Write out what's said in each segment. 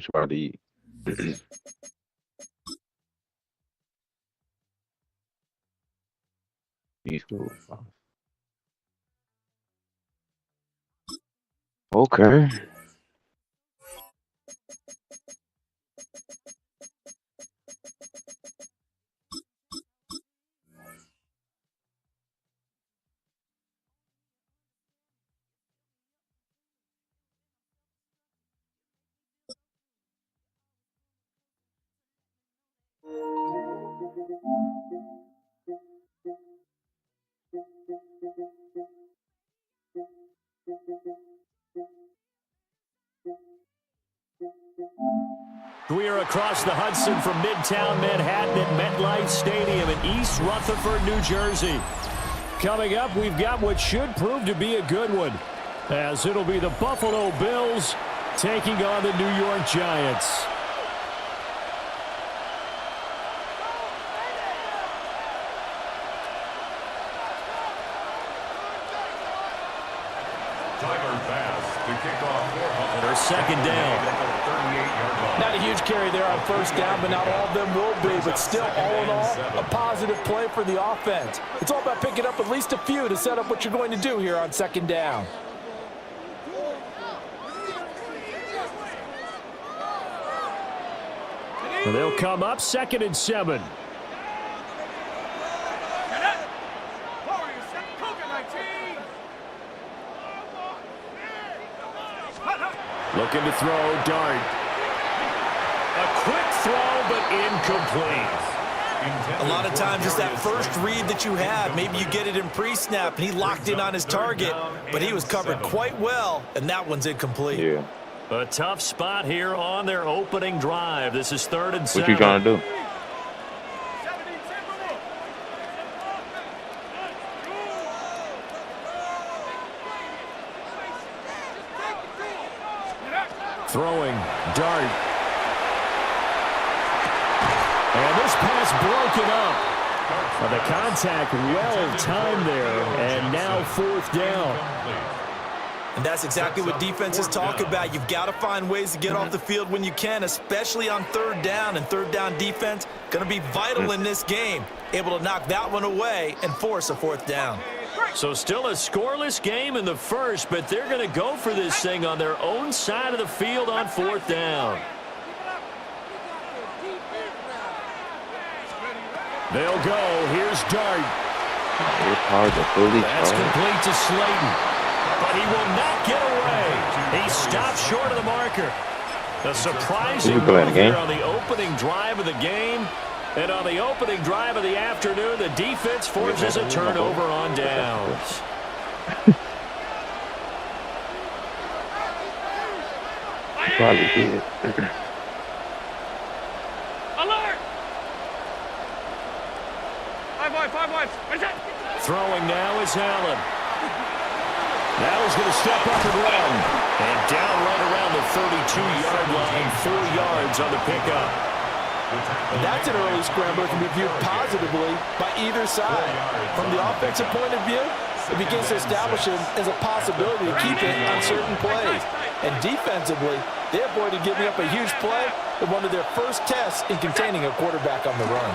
What you about to eat? East Coast. Okay. We are across the Hudson from Midtown Manhattan at MetLife Stadium in East Rutherford, New Jersey. Coming up, we've got what should prove to be a good one, as it'll be the Buffalo Bills taking on the New York Giants. Their second down. Not a huge carry there on first down, but not all of them will be. But still, all in all, a positive play for the offense. It's all about picking up at least a few to set up what you're going to do here on second down. And they'll come up 2nd and 7. Looking to throw, Dart. A quick throw, but incomplete. A lot of times it's that first read that you have. Maybe you get it in pre-snap, and he locked in on his target, but he was covered quite well, and that one's incomplete. Yeah. A tough spot here on their opening drive. This is 3rd and 7. What you trying to do? Throwing, Dart. And this pass broken up. The contact well timed there, and now 4th down. And that's exactly what defenses talk about. You've got to find ways to get off the field when you can, especially on 3rd down. And 3rd down defense going to be vital in this game. Able to knock that one away and force a 4th down. So still a scoreless game in the first, but they're going to go for this thing on their own side of the field on 4th down. They'll go. Here's Dart. It's hard to fully That's complete to Slayton. But he will not get away. He stops short of the marker. A surprising move here on the opening drive of the game. And on the opening drive of the afternoon, the defense forces a turnover on downs. Probably did. Alert! 5-1. What is that? Throwing now is Allen. Now he's going to step up and run. And down right around the 32-yard line, 4 yards on the pickup. That's an early scrambler that can be viewed positively by either side. From the offensive point of view, it begins to establish him as a possibility to keep it on certain plays. And defensively, they avoided giving up a huge play in one of their first tests in containing a quarterback on the run.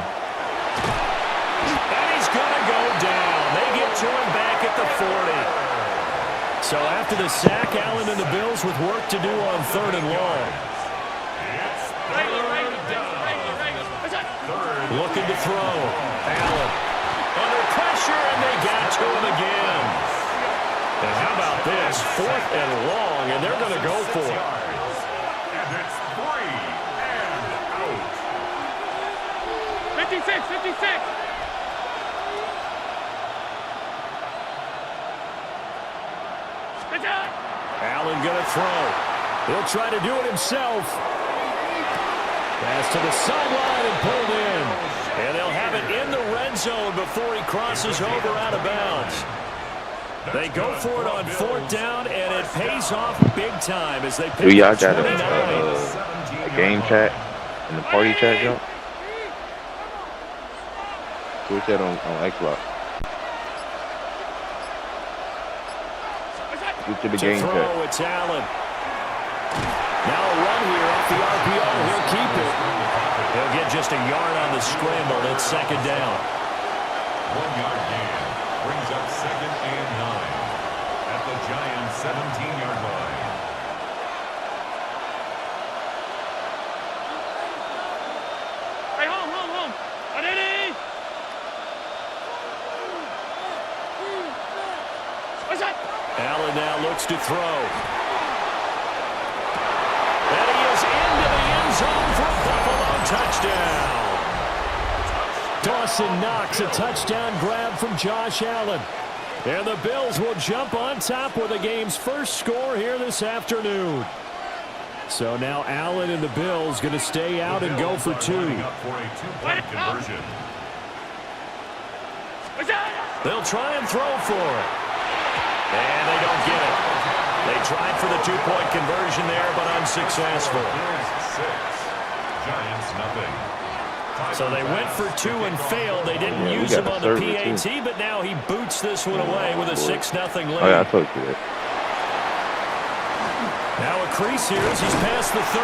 And he's going to go down. They get to him back at the 40. So after the sack, Allen and the Bills with work to do on 3rd and long. Looking to throw. Allen under pressure, and they got to him again. And how about this? 4th and long, and they're going to go for it. And it's 3 and out. 56. Allen going to throw. He'll try to do it himself. Pass to the sideline and pulled in. And they'll have it in the red zone before he crosses over out of bounds. They go for it on 4th down, and it pays off big time as they pick y'all up got 29. a game chat in the party chat, Joe? Switch that on Xbox. Switch to the game chat. It's Allen. Now a run here off the RPO. He'll keep it. He'll get just a yard on the scramble. It's second down. 1 yard gain brings up 2nd and 9 at the Giants' 17-yard line. Hey, home. Ready? What's that? Allen now looks to throw. And he is into the end zone for a Buffalo touchdown. Dawson Knox, a touchdown grab from Josh Allen. And the Bills will jump on top with the game's first score here this afternoon. So now Allen and the Bills going to stay out and go for 2. Up for a 2-point conversion. What's that? They'll try and throw for it. And they don't get it. They tried for the 2-point conversion there, but unsuccessful. Bills 6, Giants nothing. So they went for 2 and failed. They didn't use him on the PAT, but now he boots this one away with a 6-0 lead. Oh, yeah, I told you that. Now a crease here as he's past the 30.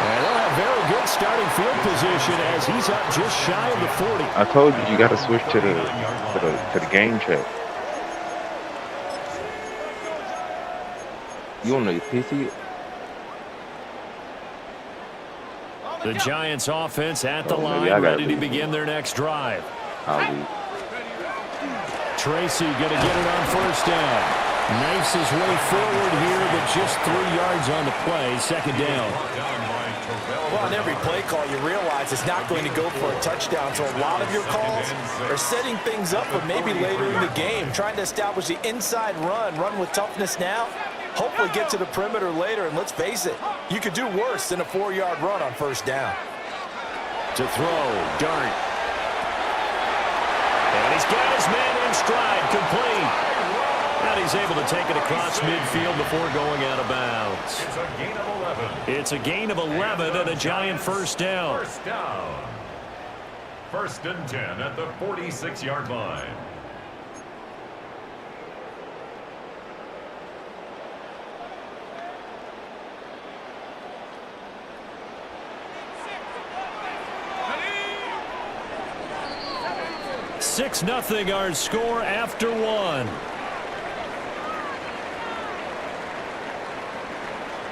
And they'll have very good starting field position as he's up just shy of the 40. I told you got to switch to the game chat. You on the PC? The Giants offense at the Oh, line, maybe I gotta ready to leave. begin their next drive. I'll leave. Tracy going to get it on first down. Knifes his way forward here, but just 3 yards on the play. Second down. Well, on every play call, you realize it's not going to go for a touchdown. So a lot of your calls are setting things up for maybe later in the game, trying to establish the inside run with toughness now. Hopefully get to the perimeter later, and let's face it, you could do worse than a 4-yard run on first down. To throw, Dart. And he's got his man in stride, complete. And he's able to take it across midfield before going out of bounds. It's a gain of 11. It's a gain of 11 and a Giant first down. First down. 1st and 10 at the 46-yard line. Six 0 our score after 1.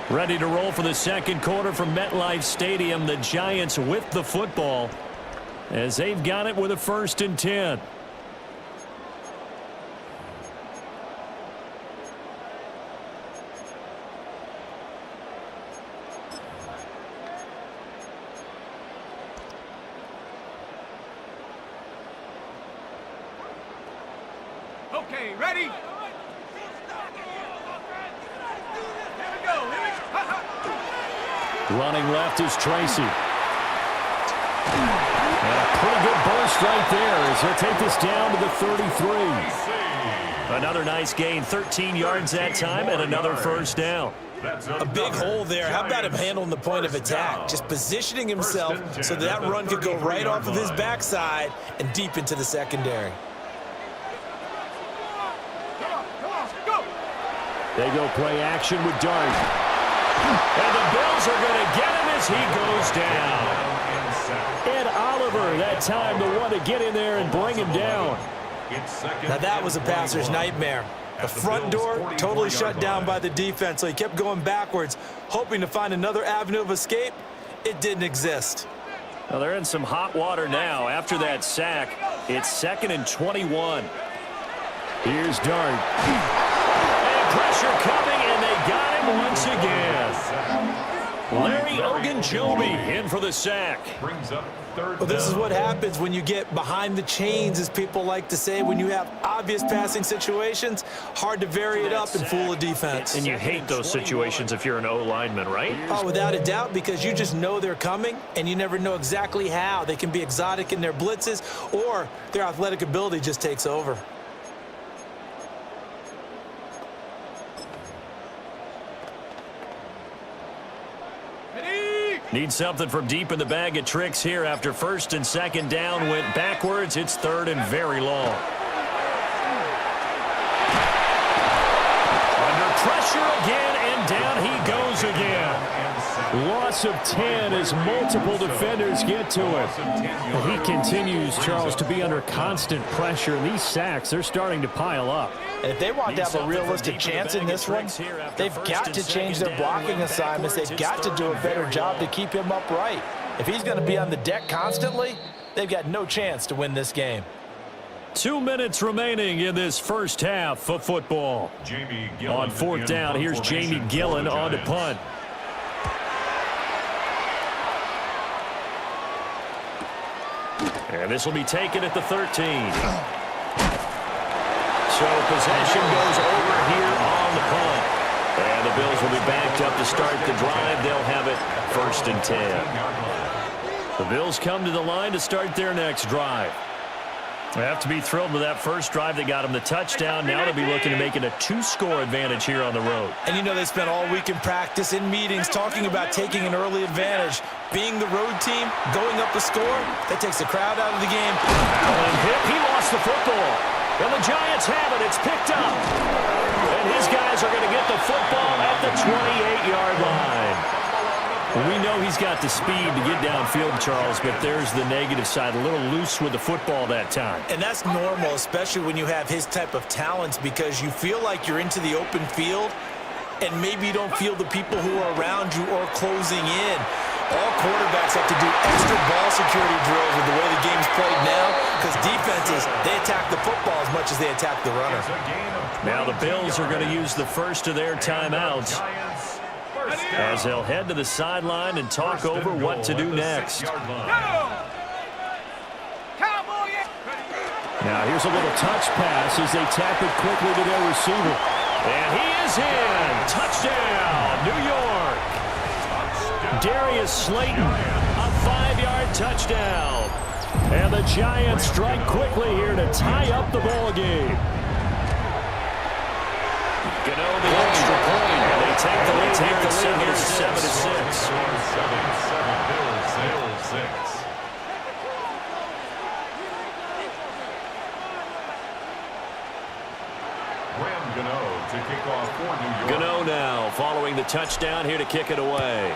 Ready to roll for the second quarter from MetLife Stadium. The Giants with the football as they've got it with a 1st and 10. Okay, ready? Here we go. Running left is Tracy. And a pretty good burst right there as he'll take this down to the 33. Another nice gain, 13 yards that time, and another first down. A big hole there. How about him handling the point of attack? Just positioning himself so that run could go right off of his backside and deep into the secondary. They go play action with Dart. And the Bills are going to get him as he goes down. Ed Oliver, that time, the one to get in there and bring him down. Now that was a passer's nightmare. The front door totally shut down by the defense, so he kept going backwards, hoping to find another avenue of escape. It didn't exist. Well, they're in some hot water now. After that sack, it's 2nd and 21. Here's Dart. Pressure coming, and they got him once again. Larry Ogunjobi in for the sack. Brings up 3rd Well, this is down. what happens when you get behind the chains, as people like to say. When you have obvious passing situations, hard to vary it up and fool a defense. And you hate those situations if you're an O-lineman, right? Oh, without a doubt, because you just know they're coming, and you never know exactly how. They can be exotic in their blitzes, or their athletic ability just takes over. Need something from deep in the bag of tricks here after 1st and 2nd down went backwards. It's 3rd and very long. Under pressure again, and down he goes goes again. Loss of 10 as multiple defenders get to him. He continues, Charles, to be under constant pressure, and these sacks, they're starting to pile up. And if they want to have a realistic chance in this one, they've got to change their blocking assignments. They've got to do a better job to keep him upright. If he's going to be on the deck constantly, they've got no chance to win this game. 2 minutes remaining in this first half of football. On fourth down, here's Jamie Gillen on to punt. And this will be taken at the 13. So possession goes over here on the punt. And the Bills will be backed up to start the drive. They'll have it 1st and 10. The Bills come to the line to start their next drive. They have to be thrilled with that first drive that got them the touchdown. Now they'll be looking to make it a 2-score advantage here on the road. And you know they spent all week in practice, in meetings, talking about taking an early advantage. Being the road team, going up the score, that takes the crowd out of the game. He lost the football. And the Giants have it. It's picked up. And his guys are going to get the football at the 28-yard line. We know he's got the speed to get downfield, Charles, but there's the negative side. A little loose with the football that time. And that's normal, especially when you have his type of talents, because you feel like you're into the open field, and maybe you don't feel the people who are around you or closing in. All quarterbacks have to do extra ball security drills with the way the game's played now, because defenses, they attack the football as much as they attack the runner. Now the Bills are going to use the first of their timeouts as they'll head to the sideline and talk over what to do next. Now here's a little touch pass as they tap it quickly to their receiver. And he is in. Touchdown, New York. Darius Slayton, a 5-yard touchdown. And the Giants strike quickly here to tie up the ball game. Gano the extra point. And they take the lead here at 7-6. 7-6. Gano to kick off for New York. Gano now following the touchdown here to kick it away.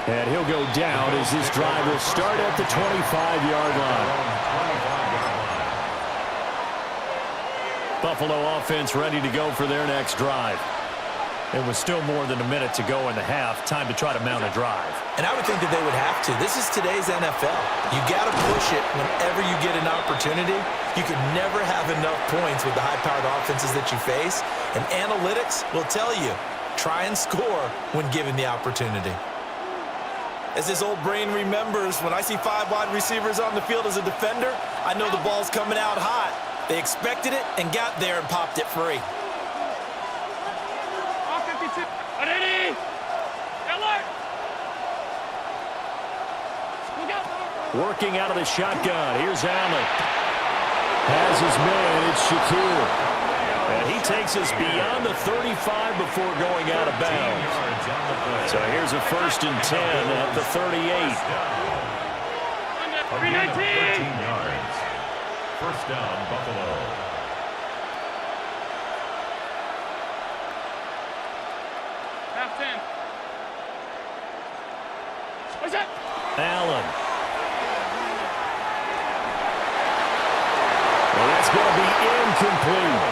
And he'll go down as this drive will start at the 25-yard line. Buffalo offense ready to go for their next drive. It was still more than a minute to go in the half. Time to try to mount a drive. And I would think that they would have to. This is today's NFL. You got to push it whenever you get an opportunity. You can never have enough points with the high-powered offenses that you face. And analytics will tell you, try and score when given the opportunity. As this old brain remembers, when I see 5 wide receivers on the field as a defender, I know the ball's coming out hot. They expected it and got there and popped it free. Working out of the shotgun. Here's Allen. Has his man. It's Shakir. And he takes us beyond the 35 before going out of bounds. So here's a 1st and 10 at the 38. 13 yards. First down, Buffalo. Half 10. What's that? Allen. Well, that's going to be incomplete.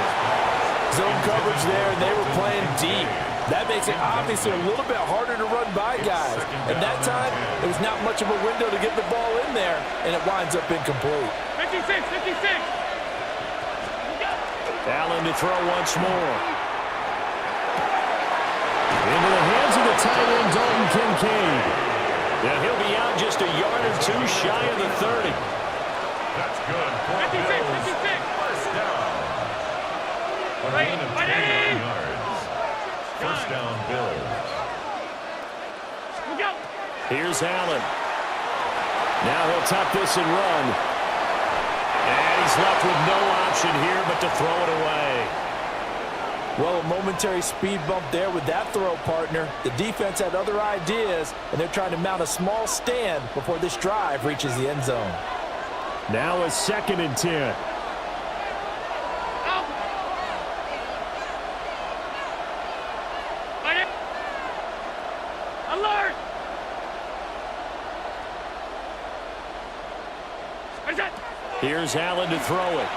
Zone coverage there, and they were playing deep. That makes it obviously a little bit harder to run by guys. And that time, there was not much of a window to get the ball in there, and it winds up incomplete. 56. Allen to throw once more. Into the hands of the tight end, Dalton Kincaid. And he'll be out just a yard or two shy of the 30. That's good. 56. First down. A gain of 29 yards. First down, Bills. Here's Allen. Now he'll top this and run. And he's left with no option here but to throw it away. Well, a momentary speed bump there with that throw, partner. The defense had other ideas, and they're trying to mount a small stand before this drive reaches the end zone. Now a 2nd and 10. Out. Fight it. Alert. Where's that? Here's Allen to throw it.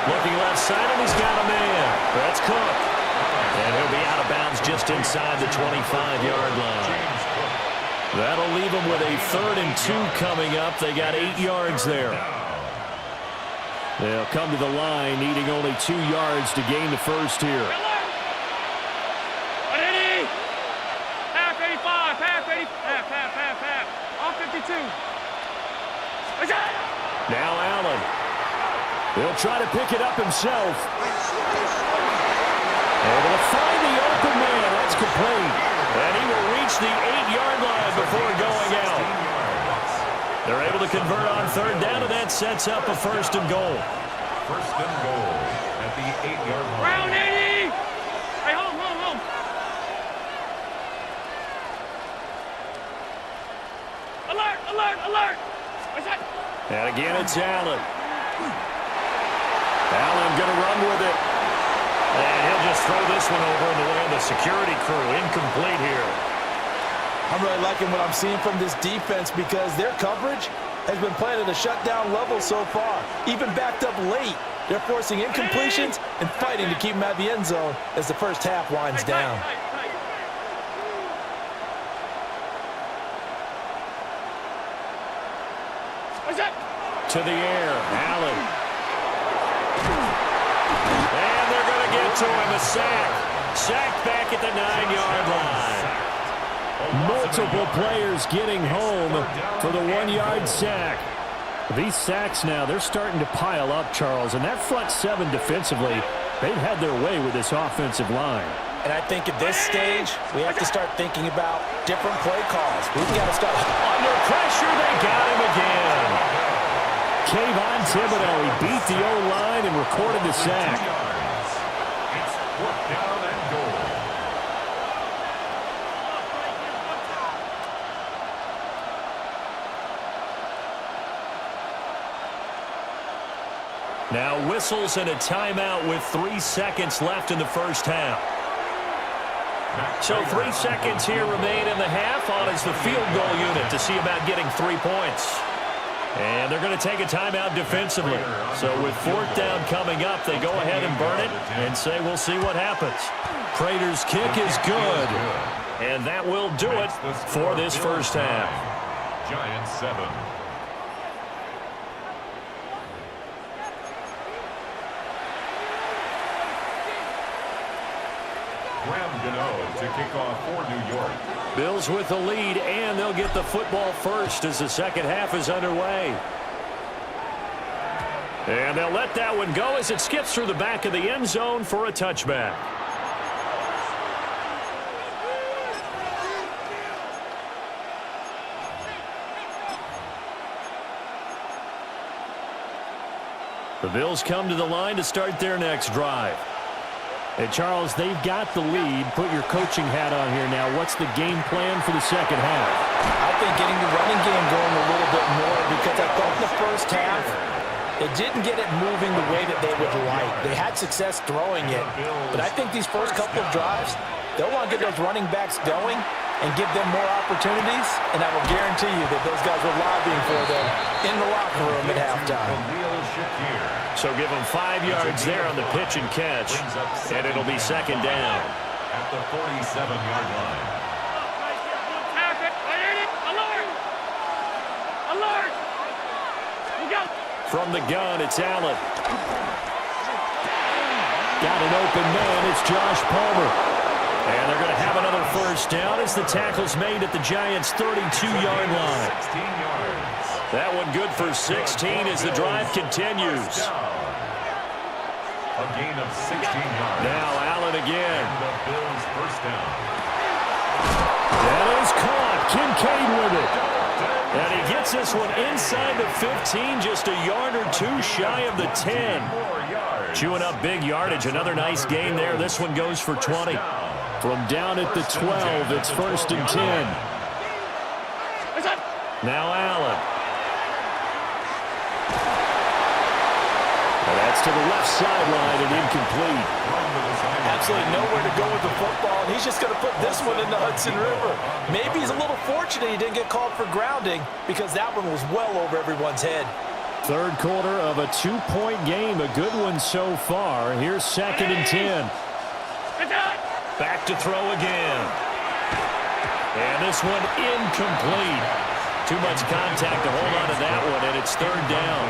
Looking left side, and he's got a man. That's Cook. And he'll be out of bounds just inside the 25-yard line. That'll leave them with a 3rd and 2 coming up. They got 8 yards there. They'll come to the line, needing only 2 yards to gain the first here. Ready? Half 85, half 80, half. All 52. Where's that? Now Allen. He'll try to pick it up himself. Able to find the open man. That's complete. And he will reach the 8-yard line before going out. They're able to convert on 3rd down, and that sets up a 1st and goal. 1st and goal at the 8-yard line. Round 80. Hey, home. Alert. Where's that? And again, it's Allen. Allen going to run with it. And he'll just throw this one over in the way of the security crew. Incomplete here. I'm really liking what I'm seeing from this defense because their coverage has been playing at a shutdown level so far. Even backed up late, they're forcing incompletions and fighting to keep them out of the end zone as the first half winds down. Where's that? To the air, Allen. And they're going to get to him, a sack. Sacked back at the 9-yard line. Multiple players getting home for the 1-yard sack. These sacks now, they're starting to pile up, Charles. And that front 7 defensively, they've had their way with this offensive line. And I think at this stage, we have to start thinking about different play calls. We've got to start. Under pressure, they got him again. Kayvon Thibodeau, he beat the O-line and recorded the sack. It's 4th down and goal. Now whistles and a timeout with 3 seconds left in the first half. So 3 seconds here remain in the half. On is the field goal unit to see about getting 3 points. And they're going to take a timeout defensively. So with 4th down coming up, they go ahead and burn it and say we'll see what happens. Prater's kick is good. And that will do it for this first half. Giants 7. To kick off for New York. Bills with the lead, and they'll get the football first as the second half is underway. And they'll let that one go as it skips through the back of the end zone for a touchback. The Bills come to the line to start their next drive. Hey, Charles, they've got the lead. Put your coaching hat on here now. What's the game plan for the second half? I think getting the running game going a little bit more because I thought in the first half they didn't get it moving the way that they would like. They had success throwing it, but I think these first couple of drives, they'll want to get those running backs going and give them more opportunities, and I will guarantee you that those guys were lobbying for them in the locker room at halftime. So give them 5 yards there on the pitch and catch, and it'll be second down. At the 47-yard line. Alert! We go! From the gun, it's Allen. Got an open man, it's Josh Palmer. And they're going to have another first down as the tackle's made at the Giants' 32-yard line. 16 yards. That one good for 16 as the drive continues. A gain of 16 yards. Now Allen again. And the Bills first down. That is caught. Kincaid with it. And he gets this one inside the 15, just a yard or two shy of the 10. Chewing up big yardage. Another nice gain there. This one goes for 20. From down at the 12, it's 1st and 10. Now Allen. And that's to the left sideline and incomplete. Absolutely nowhere to go with the football, and he's just going to put this one in the Hudson River. Maybe he's a little fortunate he didn't get called for grounding because that one was well over everyone's head. Third quarter of a 2-point game, a good one so far. Here's 2nd and 10. Back to throw again. And this one incomplete. Too much contact to hold on to that one, and it's 3rd down.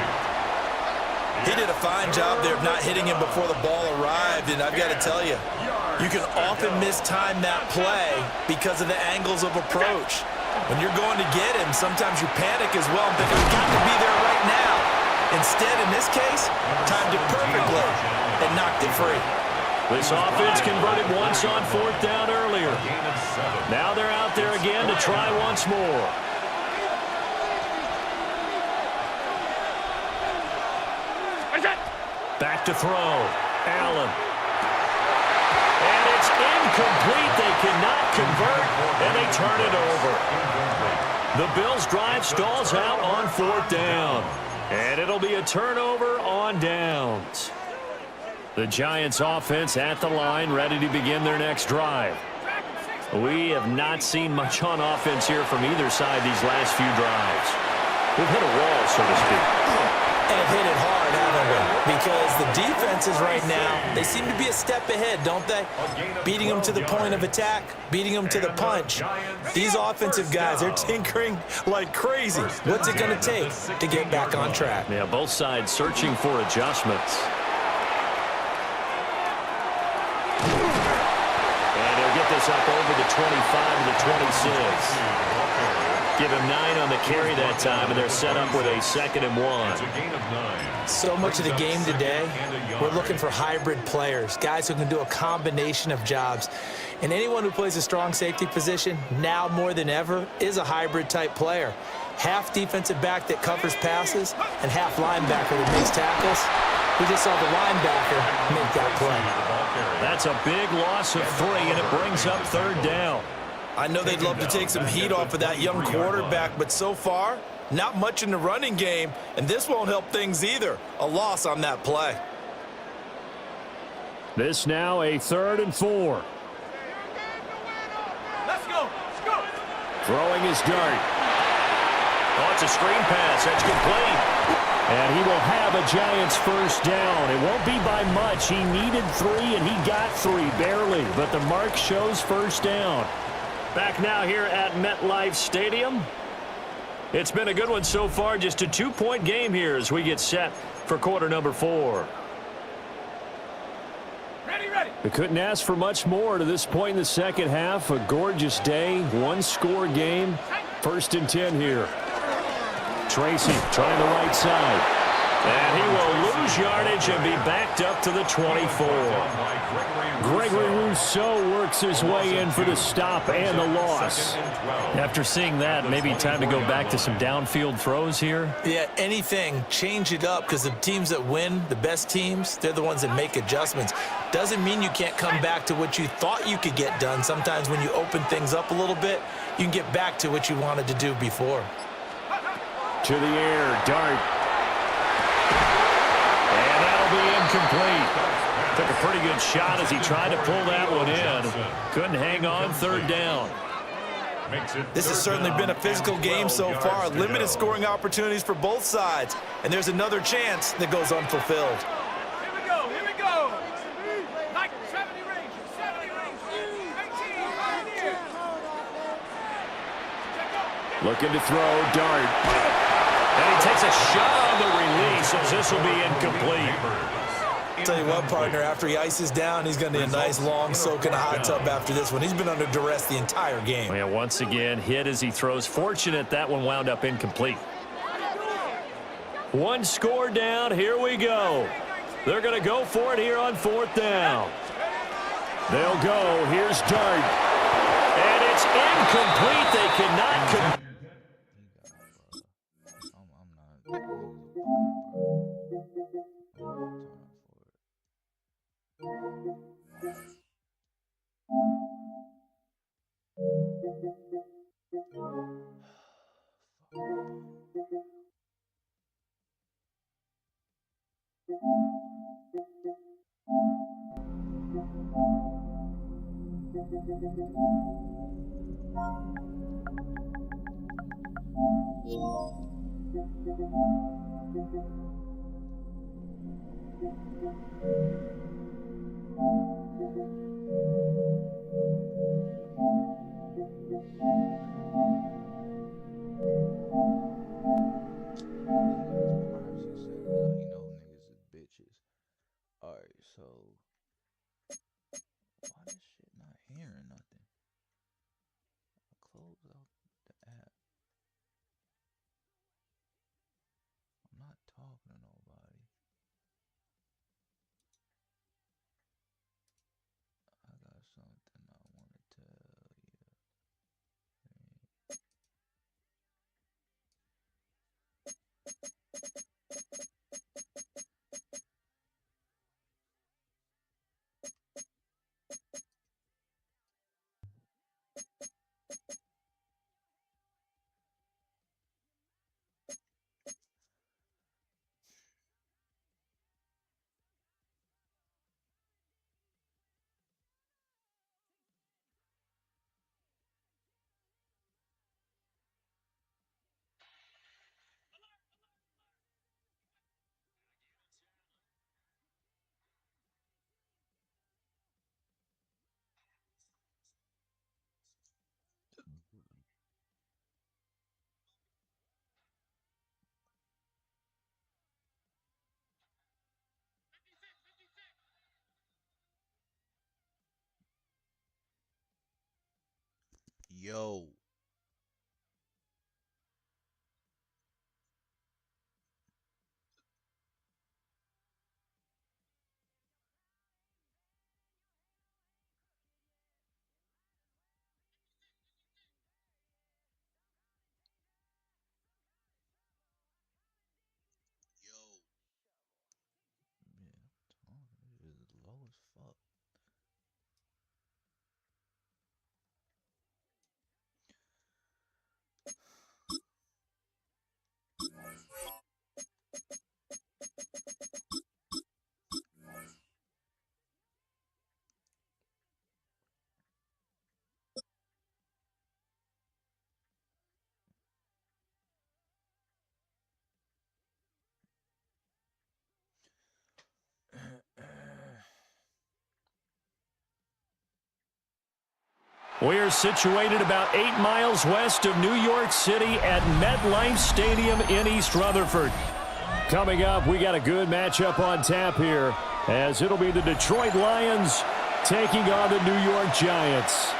He did a fine job there of not hitting him before the ball arrived, and I've got to tell you, you can often mistime that play because of the angles of approach. When you're going to get him, sometimes you panic as well and think, I've got to be there right now. Instead, in this case, timed it perfectly and knocked it free. This offense converted once on 4th down earlier. Now they're out there again to try once more. Back to throw. Allen. And it's incomplete. They cannot convert, and they turn it over. The Bills' drive stalls out on 4th down. And it'll be a turnover on downs. The Giants' offense at the line, ready to begin their next drive. We have not seen much on offense here from either side these last few drives. We've hit a wall, so to speak. And hit it hard, haven't we? Because the defenses right now, they seem to be a step ahead, don't they? Beating them to the point of attack, beating them to the punch. These offensive guys, they're tinkering like crazy. What's it going to take to get back on track? Yeah, both sides searching for adjustments. And he'll get this up over the 25 to the 26. Give him 9 on the carry that time, and they're set up with a 2nd and 1. So much of the game today, we're looking for hybrid players, guys who can do a combination of jobs. And anyone who plays a strong safety position, now more than ever, is a hybrid-type player. Half defensive back that covers passes, and half linebacker that makes tackles. We just saw the linebacker make that play. That's a big loss of 3, and it brings up 3rd down. I know they'd love to take some heat off of that young quarterback, but so far, not much in the running game, and this won't help things either. A loss on that play. This now a 3rd and 4. Let's go. Let's go. Throwing his dart. Oh, it's a screen pass. That's complete. And he will have a Giants 1st down. It won't be by much. He needed 3, and he got 3, barely. But the mark shows 1st down. Back now here at MetLife Stadium. It's been a good one so far. Just a 2-point game here as we get set for quarter number 4. Ready. We couldn't ask for much more to this point in the second half. A gorgeous day, 1-score game. 1st and 10 here. Tracy trying the right side. And he will lose yardage and be backed up to the 24. Gregory Rousseau works his way in for the stop and the loss. After seeing that, maybe time to go back to some downfield throws here. Yeah, anything, change it up, because the teams that win, the best teams, they're the ones that make adjustments. Doesn't mean you can't come back to what you thought you could get done. Sometimes when you open things up a little bit, you can get back to what you wanted to do before. To the air, dart. And that'll be incomplete. Took a pretty good shot as he tried to pull that one in. Couldn't hang on, 3rd down. This has certainly been a physical game so far. Limited scoring opportunities for both sides. And there's another chance that goes unfulfilled. Here we go. Like 70 range. 70 range. 18 right here. Looking to throw, dart. And he takes a shot on the release as this will be incomplete. Tell you what, partner, after he ices down, he's going to need a nice long soak in a hot tub after this one. He's been under duress the entire game. Yeah, once again, hit as he throws. Fortunate that one wound up incomplete. 1 score down. Here we go. They're going to go for it here on 4th down. They'll go. Here's dart. And it's incomplete. They cannot Alright, so why this shit not hearing nothing? I closed out the app. I'm not talking to nobody. I got something I want to tell you. Yo. Man, it is low as fuck. We're situated about 8 miles west of New York City at MetLife Stadium in East Rutherford. Coming up, we got a good matchup on tap here, as it'll be the Detroit Lions taking on the New York Giants.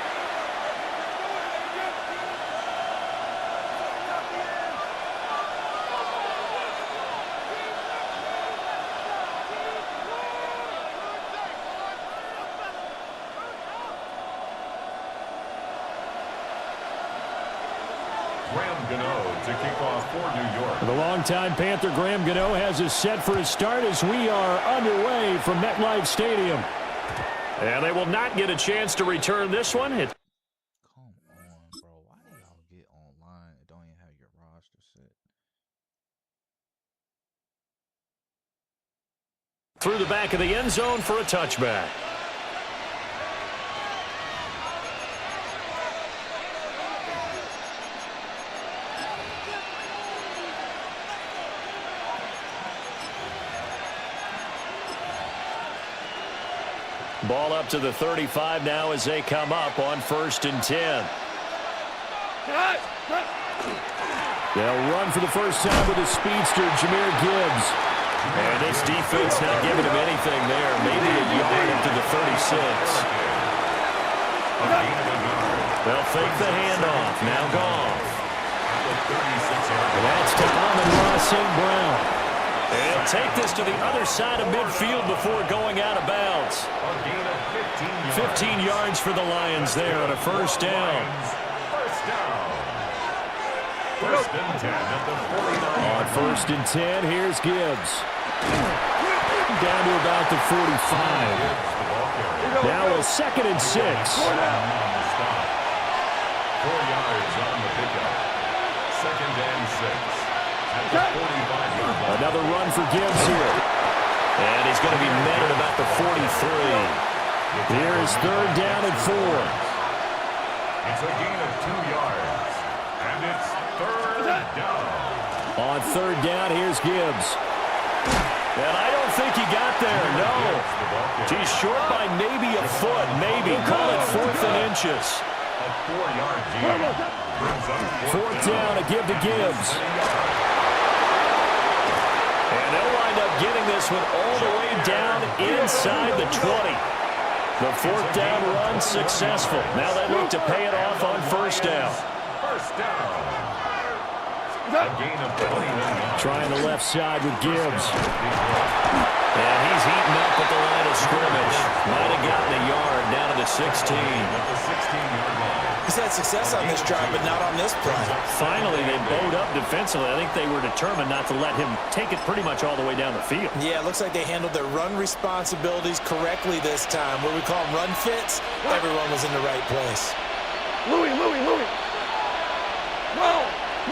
To kick off for New York. The longtime Panther Graham Gano has us set for a start as we are underway from MetLife Stadium. And they will not get a chance to return this one. Come on, bro. Why do y'all get online and don't even have your roster set? Through the back of the end zone for a touchback. Ball up to the 35 now as they come up on 1st and 10. They'll run for the first time with a speedster, Jahmyr Gibbs. And this defense not giving him anything there. Maybe a yard up to the 36. They'll fake the handoff. Now Goff. That's to Amon-Ra St. Brown. And take this to the other side of midfield before going out of bounds. 15 yards for the Lions there on a first down. First and 10 at the 49. On 1st and 10, here's Gibbs. Down to about the 45. Now a 2nd and 6. 4 yards on the pickup. 2nd and 6. At the 45-yard line. Another run for Gibbs here. And he's going to be met at about the 43. Here is 3rd down and 4. It's a gain of 2 yards. And it's 3rd down. On 3rd down, here's Gibbs. And I don't think he got there, no. He's short by maybe a foot, maybe. Call it 4th and inches. A 4-yard gain. Brings up 4th down to give to Gibbs. And they'll wind up getting this one all the way down inside the 20. The 4th down run successful. Now they look to pay it off on 1st down. 1st down. A gain of 21. Trying the left side with Gibbs. And he's eaten up at the line of scrimmage. Might have gotten a yard down to the 16. At the 16-yard line. He's had success on this drive, but not on this play. Finally, they bowed up defensively. I think they were determined not to let him take it pretty much all the way down the field. Yeah, it looks like they handled their run responsibilities correctly this time. What we call them run fits, everyone was in the right place. Louie.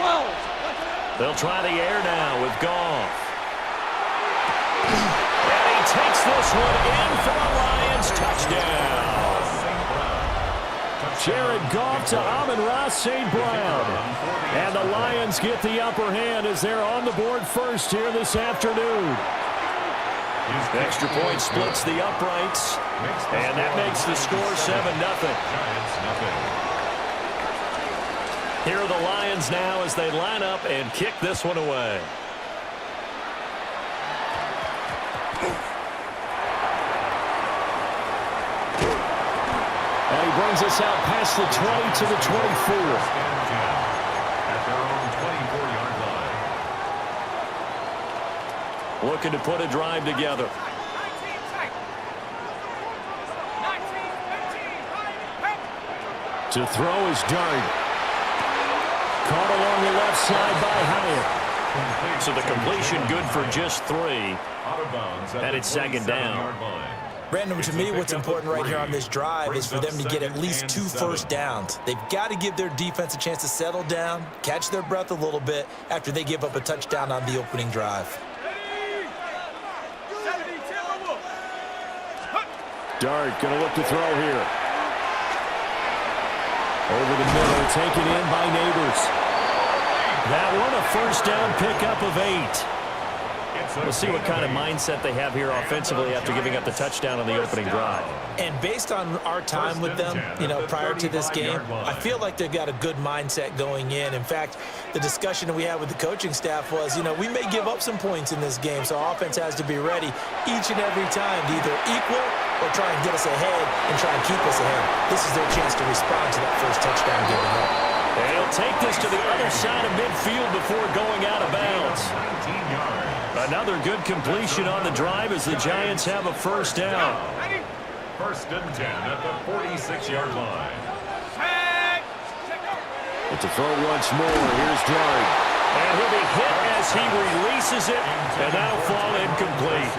Whoa. They'll try the air now with Goff. And he takes this one in for a Lions touchdown. Jared Goff to Amon-Ra St. Brown. And the Lions get the upper hand as they're on the board first here this afternoon. Extra point splits the uprights. And that makes the score 7-0. Here are the Lions now as they line up and kick this one away. And he brings us out past the 20 to the 24. At their own 24-yard line. Looking to put a drive together. 19 15. To throw is Dart. Caught along the left side by Hyatt. So the completion good for just 3. Out of bounds at And the it's 2nd down. 27-yard line. Brandon, to me, what's important right here on this drive is for them to get at least 2 first downs. They've got to give their defense a chance to settle down, catch their breath a little bit after they give up a touchdown on the opening drive. Dart going to look to throw here. Over the middle, taken in by Neighbors. That one a first down pickup of 8. We'll see what kind of mindset they have here offensively after giving up the touchdown on the opening drive. And based on our time with them, prior to this game, I feel like they've got a good mindset going in. In fact, the discussion that we had with the coaching staff was, we may give up some points in this game, so our offense has to be ready each and every time to either equal or try and get us ahead and try and keep us ahead. This is their chance to respond to that first touchdown given up. And he'll take this to the other side of midfield before going out of bounds. 19 yards. Another good completion on the drive as the Giants have a first down. 1st and 10 at the 46-yard line. But to throw once more, here's Dart. And he'll be hit as he releases it, and that'll fall incomplete.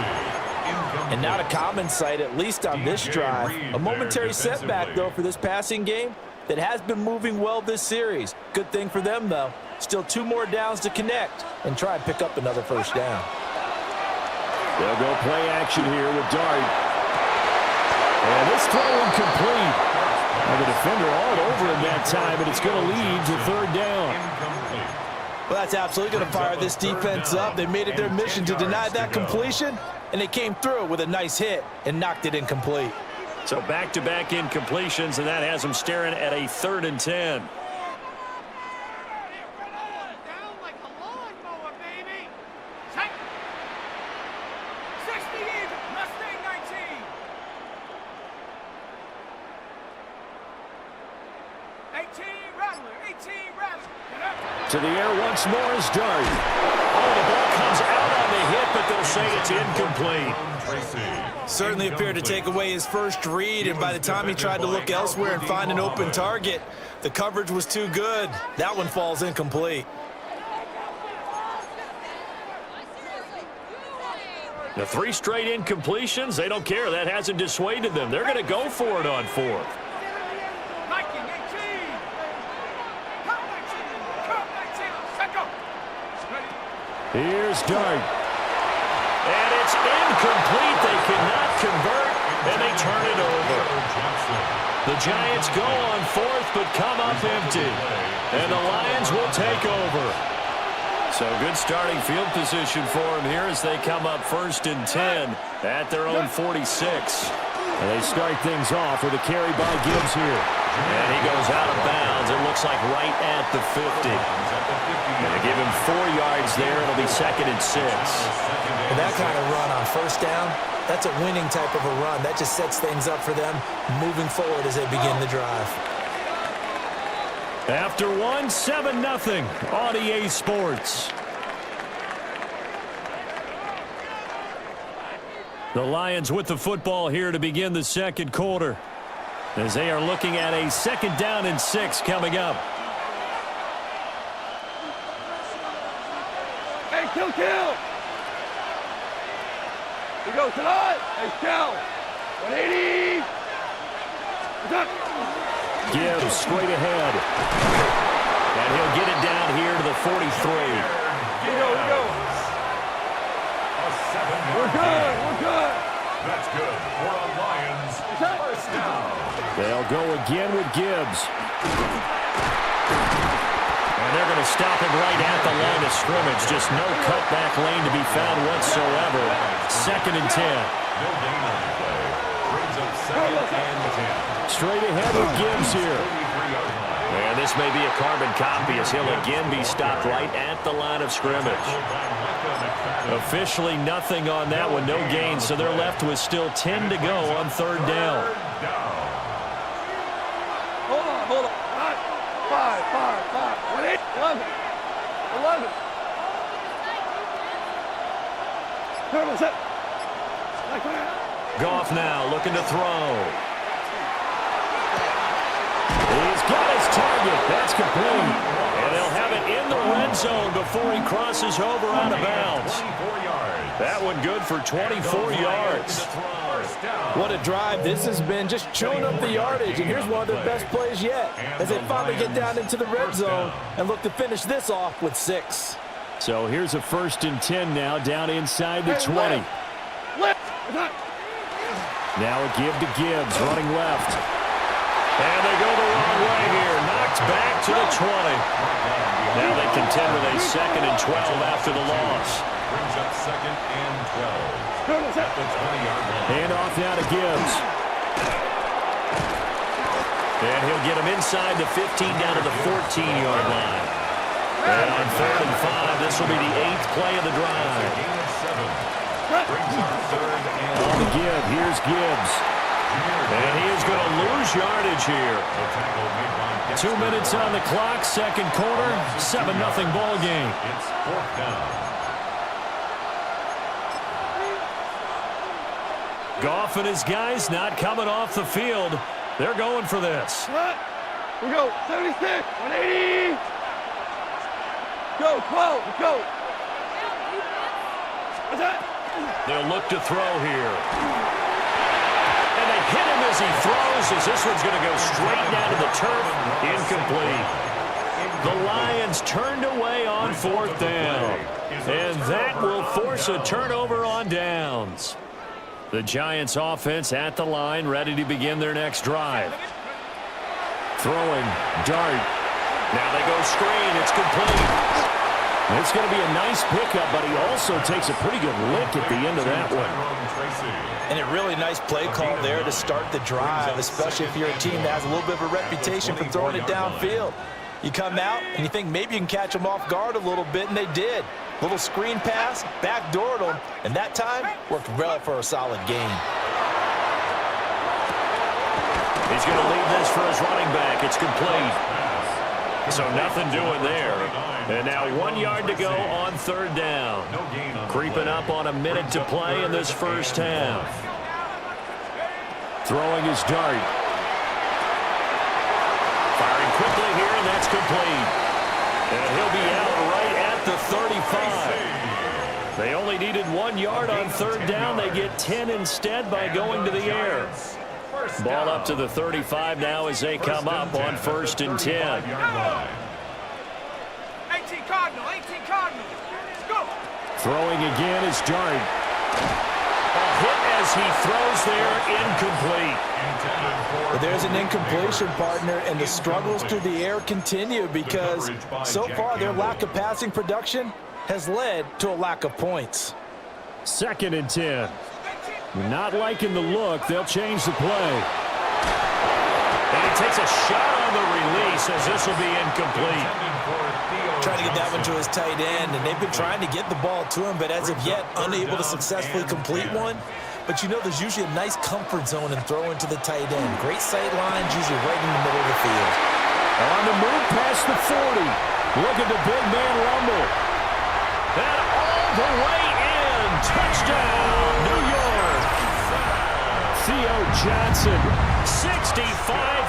And not a common sight, at least on this drive. A momentary setback, though, for this passing game that has been moving well this series. Good thing for them, though. Still 2 more downs to connect and try and pick up another first down. They'll go play action here with Dart. And this throw incomplete. And the defender all over him that time, and it's going to lead to 3rd down. Well, that's absolutely going to fire this defense up. They made it their mission to deny that completion, and they came through with a nice hit and knocked it incomplete. So back-to-back incompletions, and that has them staring at a 3rd and 10. To the air once more is Dart. Oh, the ball comes out on the hit, but they'll say it's incomplete. Certainly appeared to take away his first read, and by the time he tried to look elsewhere and find an open target, the coverage was too good. That one falls incomplete. The 3 straight incompletions, they don't care. That hasn't dissuaded them. They're going to go for it on 4th. Here's Dart. And It's incomplete. They cannot convert, and they turn it over. The Giants go on fourth, but come up empty. And the Lions will take over. So good starting field position for them here as they come up 1st and 10 at their own 46. And they start things off with a carry by Gibbs here. And he goes out of bounds. It looks like right at the 50. And they give him 4 yards there. It'll be 2nd and 6. And that kind of run on first down, that's a winning type of a run. That just sets things up for them moving forward as they begin the drive. After one, 7-0 on EA Sports. The Lions with the football here to begin the second quarter, as they are looking at a 2nd down and 6 coming up. Hey, kill! Here goes tonight. Hey, kill! 180! What's up? Gibbs straight ahead. And he'll get it down here to the 43. Here we go. We're good. That's good for a Lions first down. They'll go again with Gibbs. And they're going to stop him right at the line of scrimmage. Just no cutback lane to be found whatsoever. 2nd and 10. No gain on the play. Brings up 2nd and 10. Straight ahead with Gibbs here. And this may be a carbon copy as he'll again be stopped right at the line of scrimmage. Officially nothing on that one, no gain, so they're left with still 10 to go on 3rd down. Hold on. 5. 11. Turtle set. Goff now looking to throw. He's got his target. That's complete. And they'll have it in the red zone before he crosses over out of bounds. That one good for 24 yards. What a drive this has been, just chewing up the yardage. And here's one of their best plays yet as they finally get down into the red zone and look to finish this off with 6. So here's a 1st and 10 now down inside the 20. Now a give to Gibbs running left. And they go the wrong way here. Knocked back to the 20. Now they contend with a 2nd and 12 after the loss. Brings up 2nd and 12. At the 20-yard line. Hand off now to Gibbs. And he'll get him inside the 15 down to the 14-yard line. And on 3rd and 5, this will be the 8th play of the drive. Gain of 7. Brings up 3rd and On the give, here's Gibbs. And he is going to lose yardage here. 2 minutes on the clock, second quarter, 7-0 ball game. It's 4th down. Goff and his guys not coming off the field. They're going for this. We go. 76. 180. Go. 12. Let's go. What's that? They'll look to throw here. And they hit him as he throws, as this one's going to go straight down to the turf. Incomplete. The Lions turned away on 4th down. And that will force a turnover on downs. The Giants offense at the line, ready to begin their next drive. Throwing, dart. Now they go screen. It's complete. It's going to be a nice pickup, but he also takes a pretty good lick at the end of that one. And a really nice play call there to start the drive, especially if you're a team that has a little bit of a reputation for throwing it downfield. You come out and you think maybe you can catch them off guard a little bit, and they did. Little screen pass, backdoored them, and that time worked well for a solid gain. He's going to leave this for his running back. It's complete. So nothing doing there. And now 1 yard to go on 3rd down. Creeping up on a minute to play in this first half. Throwing his dart. Firing quickly here, and that's complete. And he'll be out right at the 35. They only needed 1 yard on 3rd down. They get 10 instead by going to the air. Ball up to the 35 now as they come up on 1st and 10. 18 Cardinal. Go. Throwing again is Dart. A hit as he throws there, incomplete. But there's an incompletion, partner, and the struggles through the air continue because so far their lack of passing production has led to a lack of points. 2nd and 10. Not liking the look. They'll change the play. And he takes a shot on the release as this will be incomplete. Trying to get that one to his tight end, and they've been trying to get the ball to him, but as of yet, unable to successfully complete one. But you know there's usually a nice comfort zone in throwing to the tight end. Great sight lines, usually right in the middle of the field. On the move past the 40. Look at the big man rumble. And all the way in. Touchdown, New York. Theo Johnson, 65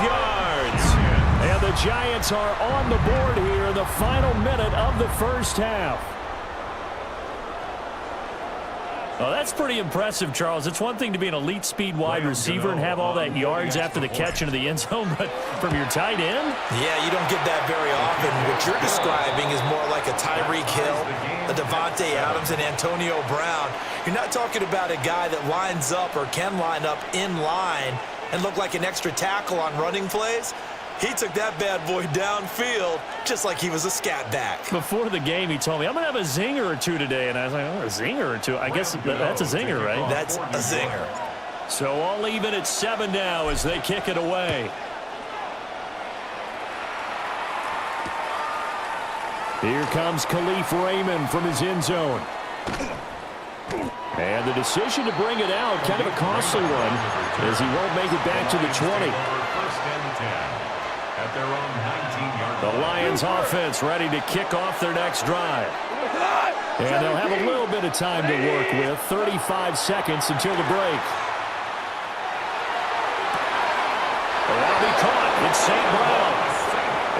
yards. And the Giants are on the board here in the final minute of the first half. Well, that's pretty impressive, Charles. It's one thing to be an elite speed wide receiver and have all that yards after the catch into the end zone, but from your tight end? Yeah, you don't get that very often. What you're describing is more like a Tyreek Hill, a Devontae Adams, and Antonio Brown. You're not talking about a guy that lines up or can line up in line and look like an extra tackle on running plays. He took that bad boy downfield just like he was a scat back. Before the game, he told me, I'm going to have a zinger or two today. And I was like, oh, a zinger or two? I guess that's a zinger, right? That's a zinger. So I'll leave it at 7 now as they kick it away. Here comes Khalif Raymond from his end zone. And the decision to bring it out, kind of a costly one, as he won't make it back to the 20. At their own 19-yard The Lions offense ready to kick off their next drive. And they'll have a little bit of time to work with, 35 seconds until the break. That'll be caught. It's St. Brown.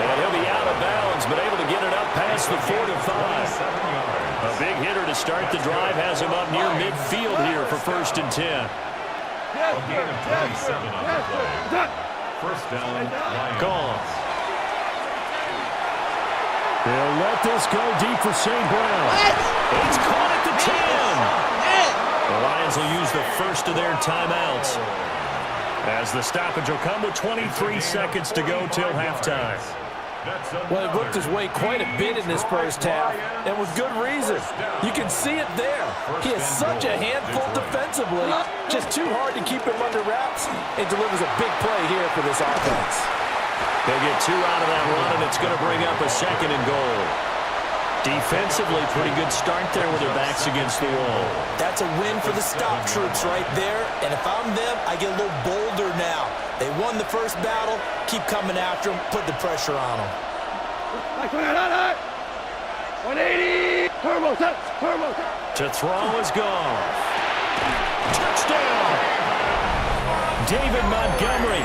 And he'll be out of bounds, but able to get it up past the 45. A big hitter to start the drive has him up near midfield here for 1st and 10. A gain of 27 on the play. First down, Lions. Gone. They'll let this go deep for St. Brown. It's caught at the 10. The Lions will use the first of their timeouts, as the stoppage will come with 23 seconds to go till halftime. Well, it worked his way quite a bit in this first half, and with good reason. You can see it there. He is such a handful defensively, just too hard to keep him under wraps, and delivers a big play here for this offense. They'll get 2 out of that run, and it's going to bring up a 2nd and goal. Defensively, pretty good start there with their backs against the wall. That's a win for the stop troops right there, and if I'm them, I get a little bolder now. They won the first battle, keep coming after them, put the pressure on them. 180! Turbo, turbo. To throw is gone. Touchdown! David Montgomery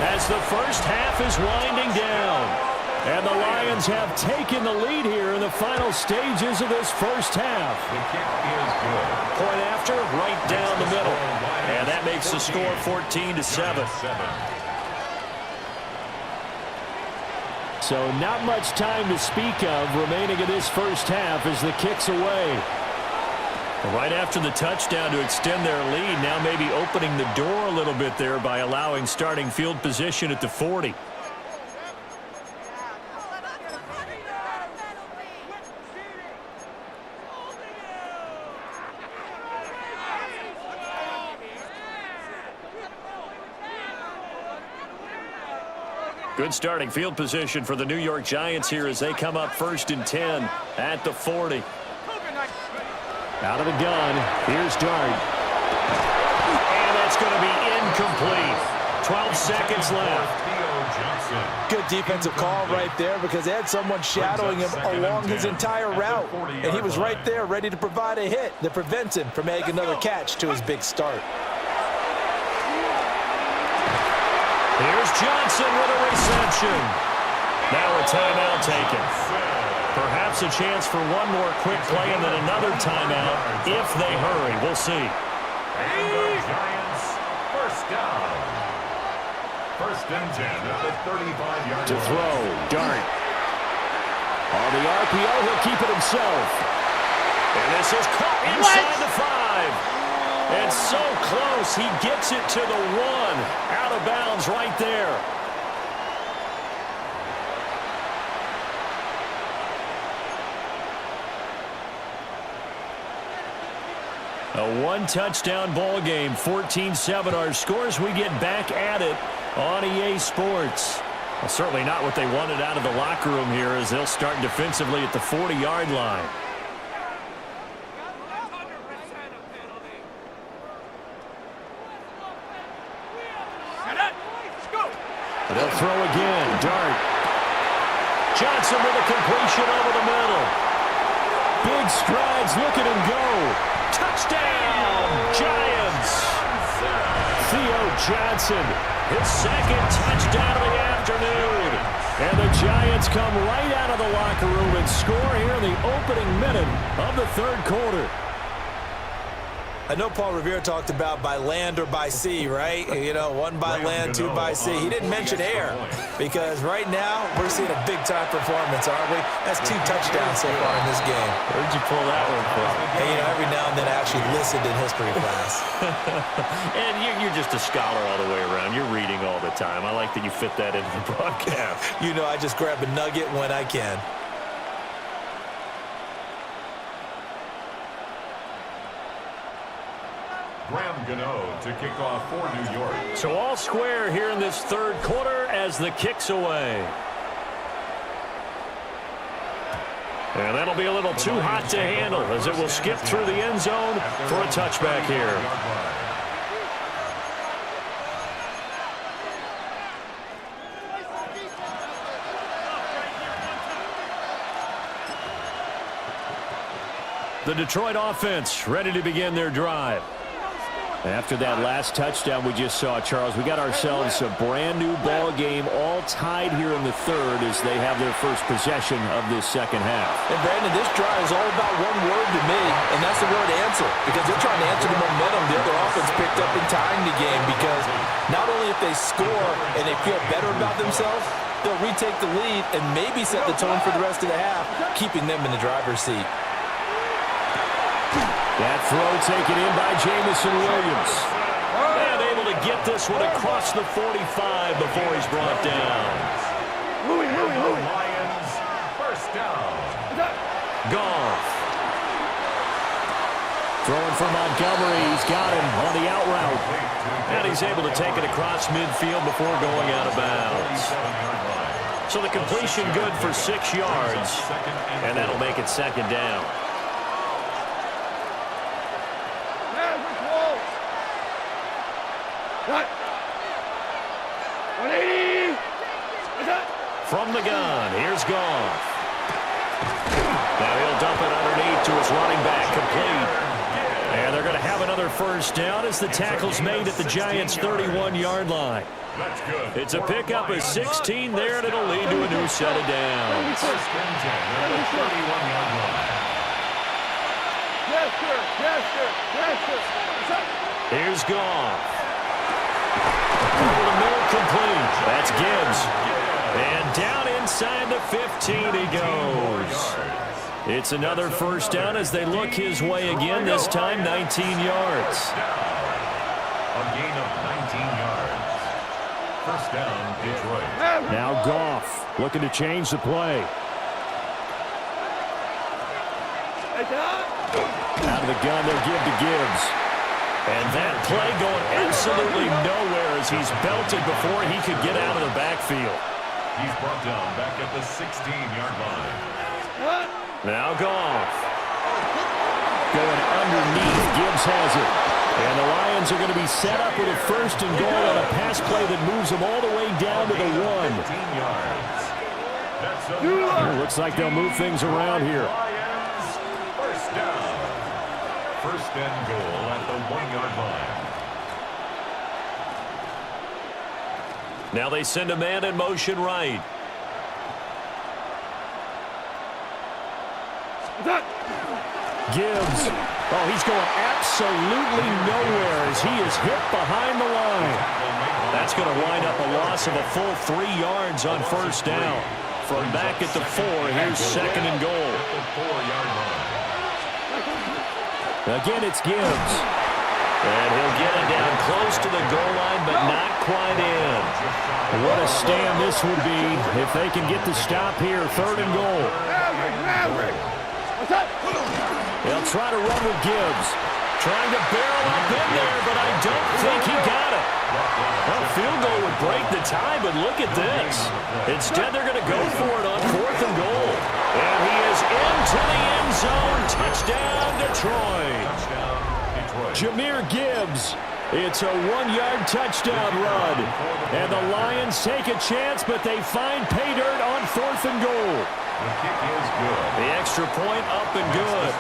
as the first half is winding down. And the Lions have taken the lead here in the final stages of this first half. The kick is good. Point after, right down the middle. And that makes the score 14-7. So not much time to speak of remaining in this first half as the kick's away. Right after the touchdown to extend their lead, now maybe opening the door a little bit there by allowing starting field position at the 40. Good starting field position for the New York Giants here as they come up 1st and 10 at the 40. Out of the gun, here's Dart. And that's going to be incomplete. 12 seconds left. Good defensive call right there because they had someone shadowing him along his entire route. And he was right there ready to provide a hit that prevents him from making another catch to his big start. Here's Johnson with a reception. Now a timeout taken. Perhaps a chance for one more quick play and then another timeout if they hurry. We'll see. And the Giants, first down. 1st and 10 at the 35-yard line. To throw, Dart. On the RPO, he'll keep it himself. And this is caught inside the 5. And so close, he gets it to the 1. Out of bounds right there. A one-touchdown ball game, 14-7 our scores. We get back at it on EA Sports. Well, certainly not what they wanted out of the locker room here as they'll start defensively at the 40-yard line. They'll throw again. Dart. Johnson with a completion over the middle. Big strides. Look at him go. Touchdown, Giants. Theo Johnson, his second touchdown of the afternoon. And the Giants come right out of the locker room and score here in the opening minute of the third quarter. I know Paul Revere talked about by land or by sea, right? You know, 1 by land, 2 by sea. He didn't mention air because right now we're seeing a big-time performance, aren't we? That's 2 touchdowns so far in this game. Where'd you pull that one from? Hey, you know, every now and then I actually listened in history class. And you're just a scholar all the way around. You're reading all the time. I like that you fit that into the broadcast. You know, I just grab a nugget when I can. Graham Gano to kick off for New York. So all square here in this third quarter as the kick's away. And that'll be a little too hot to handle as it will skip through the end zone for a touchback here. The Detroit offense ready to begin their drive. After that last touchdown we just saw, Charles, we got ourselves a brand-new ball game all tied here in the third as they have their first possession of this second half. And, Brandon, this drive is all about one word to me, and that's the word answer, because they're trying to answer the momentum the other offense picked up in tying the game, because not only if they score and they feel better about themselves, they'll retake the lead and maybe set the tone for the rest of the half, keeping them in the driver's seat. That throw taken in by Jamison Williams. And able to get this one across the 45 before he's brought down. Lions, first down. Goff. Throwing for Montgomery. He's got him on the out route. And he's able to take it across midfield before going out of bounds. So the completion good for 6 yards. And that'll make it second down. From the gun, here's Goff. Now he'll dump it underneath to his running back, complete. And they're going to have another first down as the tackle's made at the Giants' 31-yard line. That's good. It's a pickup of 16 there, and it'll lead to a new set of downs. First and 10 at the 31-yard line. Here's Goff. Over the middle, complete. That's Gibbs. And down inside the 15 he goes. It's another first down as they look his way again, this time 19 yards. A gain of 19 yards. First down, Detroit. Now Goff looking to change the play. Out of the gun, they'll give to Gibbs. And that play going absolutely nowhere as he's belted before he could get out of the backfield. He's brought down back at the 16-yard line. Now Goff. Going underneath. Gibbs has it. And the Lions are going to be set up with a first and goal on a pass play that moves them all the way down to the 1. 15 yards. That's It looks like they'll move things around here. Lions, first down. First and goal at the 1-yard line. Now they send a man in motion right. Gibbs. Oh, he's going absolutely nowhere as he is hit behind the line. That's going to wind up a loss of a full 3 yards on first down. From back at the 4, here's second and goal. At the 4-yard line. Again, it's Gibbs. And he'll get it down close to the goal line, but not quite in. What a stand this would be if they can get the stop here, 3rd and goal. They'll try to run with Gibbs. Trying to barrel up in there, but I don't think he got it. A field goal would break the tie, but look at this. Instead, they're going to go for it on 4th and goal. And he is into the end zone. Touchdown, Detroit. Jahmyr Gibbs. It's a 1-yard touchdown run. And the Lions take a chance, but they find pay dirt on 4th and goal. The kick is good. The extra point up and good.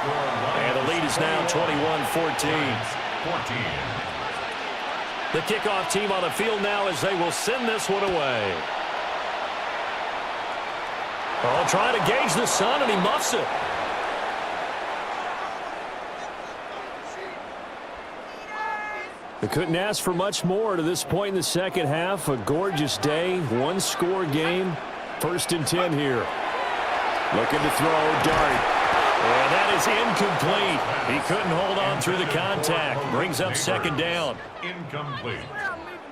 And the lead is now 21-14. The kickoff team on the field now as they will send this one away. Oh, trying to gauge the sun, and he muffs it. They couldn't ask for much more to this point in the second half. A gorgeous day, 1-score game. 1st and 10 here. Looking to throw, Dart. And that is incomplete. He couldn't hold on through the contact. Brings up 2nd down. Incomplete.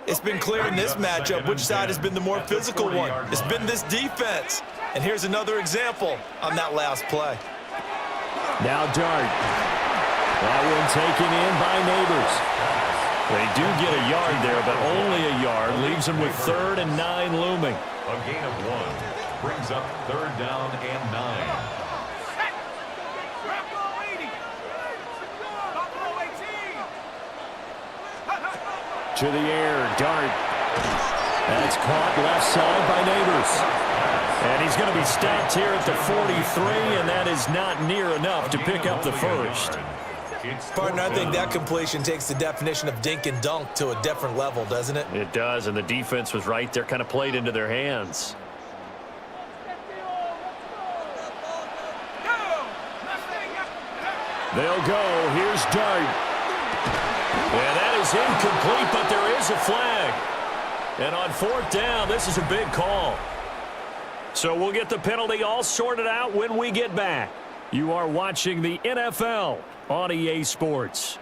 It's been clear in this matchup which side has been the more physical one. It's been this defense. And here's another example on that last play. Now Dart. That one taken in by Neighbors. They do get a yard there, but only a yard. Leaves them with 3rd and 9 looming. A gain of 1 brings up 3rd down and 9. To the air, Dart. That's caught left side by Neighbors. And he's going to be stopped here at the 43, and that is not near enough to pick up the first. Partner, I think that completion takes the definition of dink and dunk to a different level, doesn't it? It does, and the defense was right there, kind of played into their hands. They'll go. Here's Dart. And that is incomplete, but there is a flag. And on 4th down, this is a big call. So we'll get the penalty all sorted out when we get back. You are watching the NFL on EA Sports.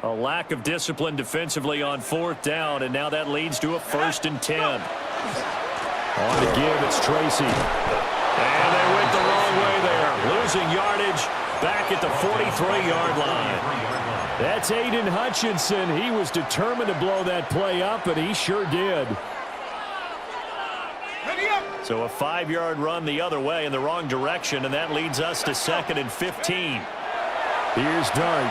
A lack of discipline defensively on 4th down, and now that leads to a 1st and 10. On to give, it's Tracy. And they went the wrong way there. Losing yardage back at the 43-yard line. That's Aiden Hutchinson. He was determined to blow that play up, and he sure did. So a 5-yard run the other way in the wrong direction, and that leads us to 2nd and 15. Here's Dart.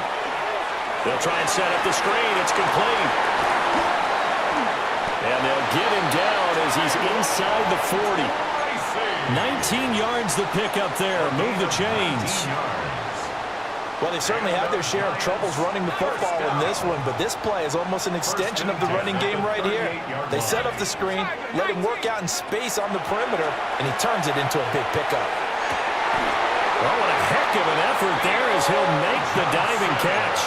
They'll try and set up the screen. It's complete. And they'll get him down as he's inside the 40. 19 yards the pick up there. Move the chains. Well, they certainly had their share of troubles running the football in this one, but this play is almost an extension of the running game right here. They set up the screen, let him work out in space on the perimeter, and he turns it into a big pickup. Well, what a heck of an effort there as he'll make the diving catch.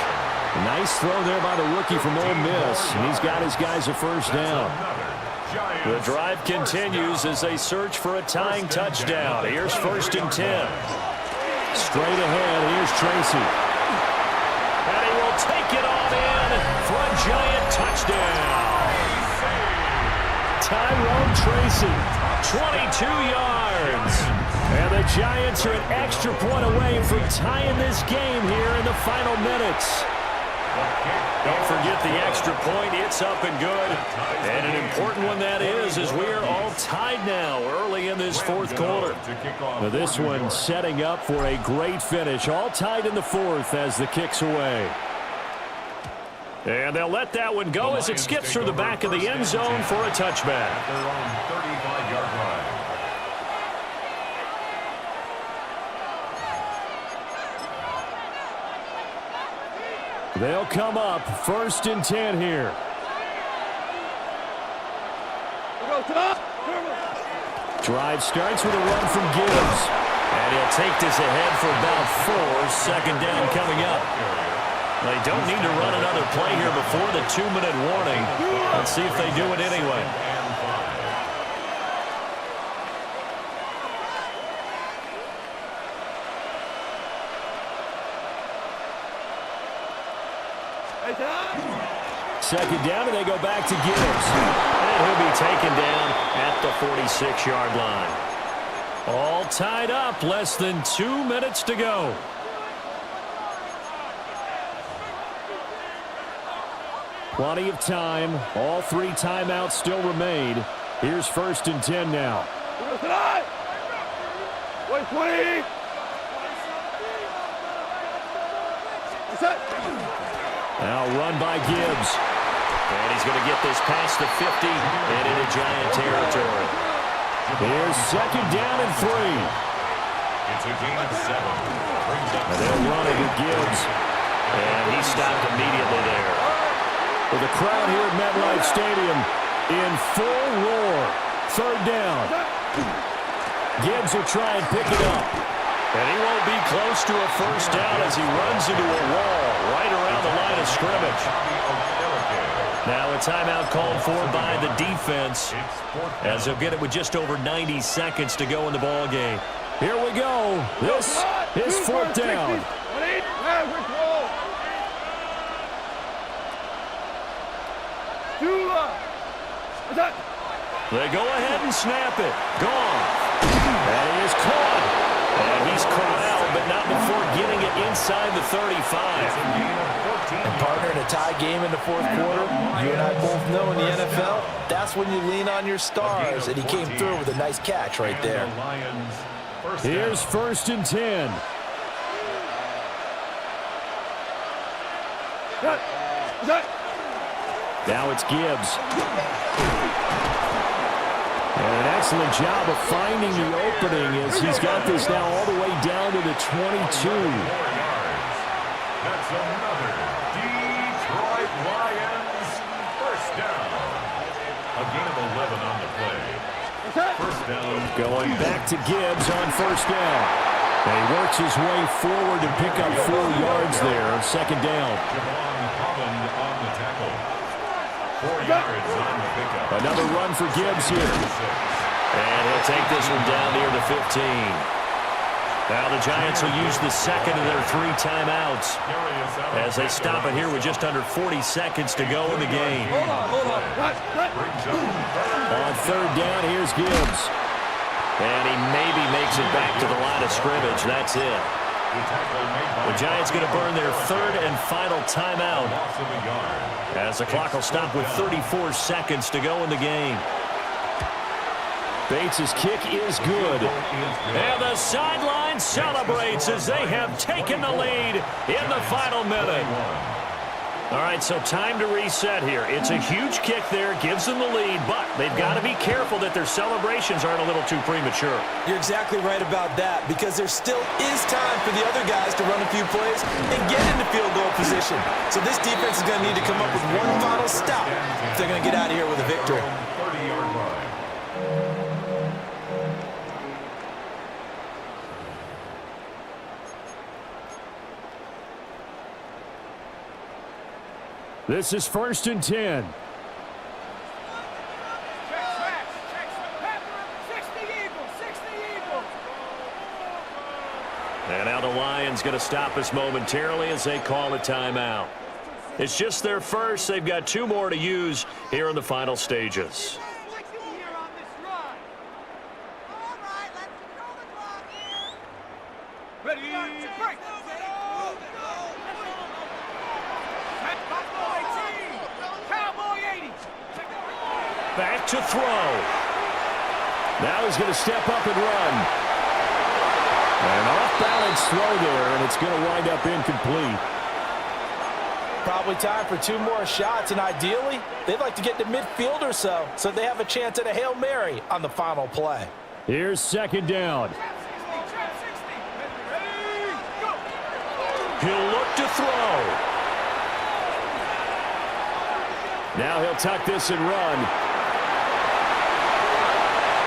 Nice throw there by the rookie from Ole Miss. And he's got his guys a 1st down. The drive continues as they search for a tying touchdown. Here's 1st and 10. Straight ahead, here's Tracy. And he will take it on in for a giant touchdown. Tyrone Tracy, 22 yards. And the Giants are an extra point away from tying this game here in the final minutes. Don't forget the extra point. It's up and good. And an important one that is, as we are all tied now early in this 4th quarter. Now this one setting up for a great finish. All tied in the 4th as the kick's away. And they'll let that one go as it skips through the back of the end zone for a touchback. Their own 35-yard line. They'll come up 1st and 10 here. Drive starts with a run from Gibbs. And he'll take this ahead for about 4. 2nd down coming up. They don't need to run another play here before the 2-minute warning. Let's see if they do it anyway. second down, and they go back to Gibbs. And he'll be taken down at the 46-yard line. All tied up, less than 2 minutes to go. Plenty of time. All 3 timeouts still remain. Here's 1st and 10 now. 120. Now run by Gibbs. And he's going to get this past the 50 and into Giant territory. Here's 2nd down and 3. It's a gain of 7. And they'll run it with Gibbs. And he stopped immediately there. With the crowd here at MetLife Stadium in full roar. 3rd down. Gibbs will try and pick it up. And he won't be close to a 1st down as he runs into a wall right around the line of scrimmage. Now a timeout called for by the defense as they'll get it with just over 90 seconds to go in the ball game. Here we go. This is 4th down. They go ahead and snap it. Gone. And he is caught. And he's corralled, but not before getting it inside the 35. And partner, in a tie game in the 4th quarter, you and I both know in the NFL, that's when you lean on your stars, and he came through with a nice catch right there. Here's 1st and 10. Now it's Gibbs. And an excellent job of finding the opening as he's got this now all the way down to the 22. That's another Detroit Lions 1st down. A gain of 11 on the play. 1st down. Going back to Gibbs on 1st down. And he works his way forward to pick up 4 yards there on 2nd down. Javon Holland on the tackle. 4 yards on the pickup. Another run for Gibbs here. And he'll take this one down near the 15. Now the Giants will use the 2nd of their 3 timeouts as they stop it here with just under 40 seconds to go in the game. On 3rd down, here's Gibbs. And he maybe makes it back to the line of scrimmage. That's it. The Giants going to burn their 3rd and final timeout as the clock will stop with 34 seconds to go in the game. Bates' kick is good. And the sideline celebrates as they have taken the lead in the final minute. All right, so time to reset here. It's a huge kick there, gives them the lead, but they've got to be careful that their celebrations aren't a little too premature. You're exactly right about that, because there still is time for the other guys to run a few plays and get into field goal position. So this defense is going to need to come up with one final stop if they're going to get out of here with a victory. 30-yard line. This is 1st and 10. And now the Lions going to stop us momentarily as they call a timeout. It's just their first. They've got 2 more to use here in the final stages. Back to throw. Now he's going to step up and run. An off-balance throw there, and it's going to wind up incomplete. Probably time for 2 more shots, and ideally, they'd like to get to midfield or so they have a chance at a Hail Mary on the final play. Here's 2nd down. He'll look to throw. Now he'll tuck this and run.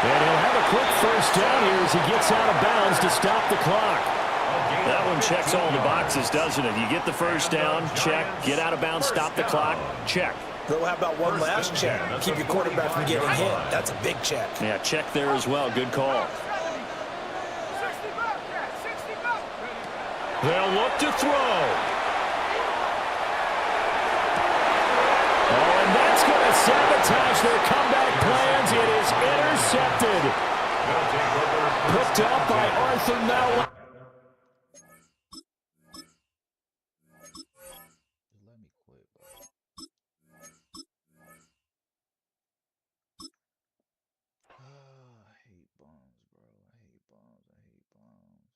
And he'll have a quick 1st down here as he gets out of bounds to stop the clock. That one checks all the boxes, doesn't it? You get the 1st down, check. Get out of bounds, stop the clock, check. Though, how about one last check? Keep your quarterback from getting hit. That's a big check. Yeah, check there as well. Good call. They'll look to throw. picked up by Arthur Mel. Just let me quit, bro. I hate bombs, bro. I hate bombs. I hate bombs.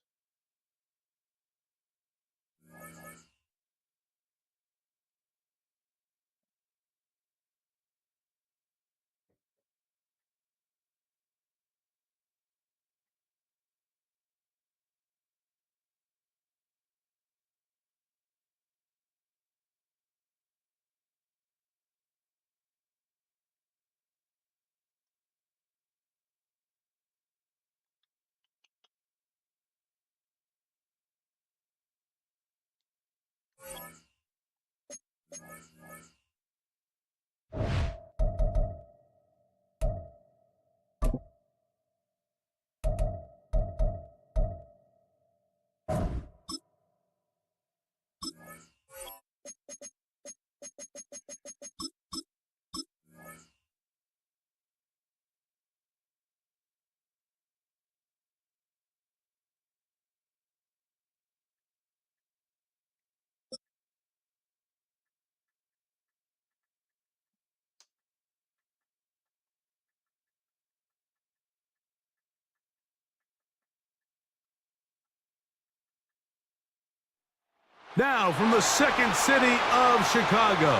Now, from the second city of Chicago,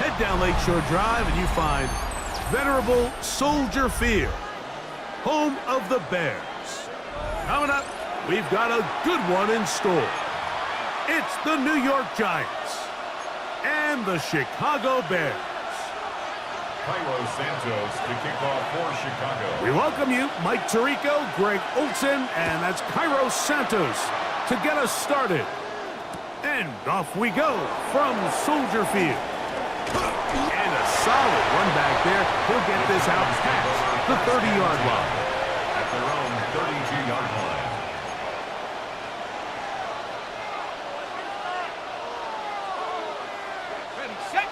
head down Lakeshore Drive and you find venerable Soldier Field, home of the Bears. Coming up, we've got a good one in store. It's the New York Giants and the Chicago Bears. Cairo Santos to kick off for Chicago. We welcome you, Mike Tirico, Greg Olson, and that's Cairo Santos to get us started. And off we go from Soldier Field. And a solid run back there. He'll get this out past the 30-yard line. At their own 32-yard line. Ready, set.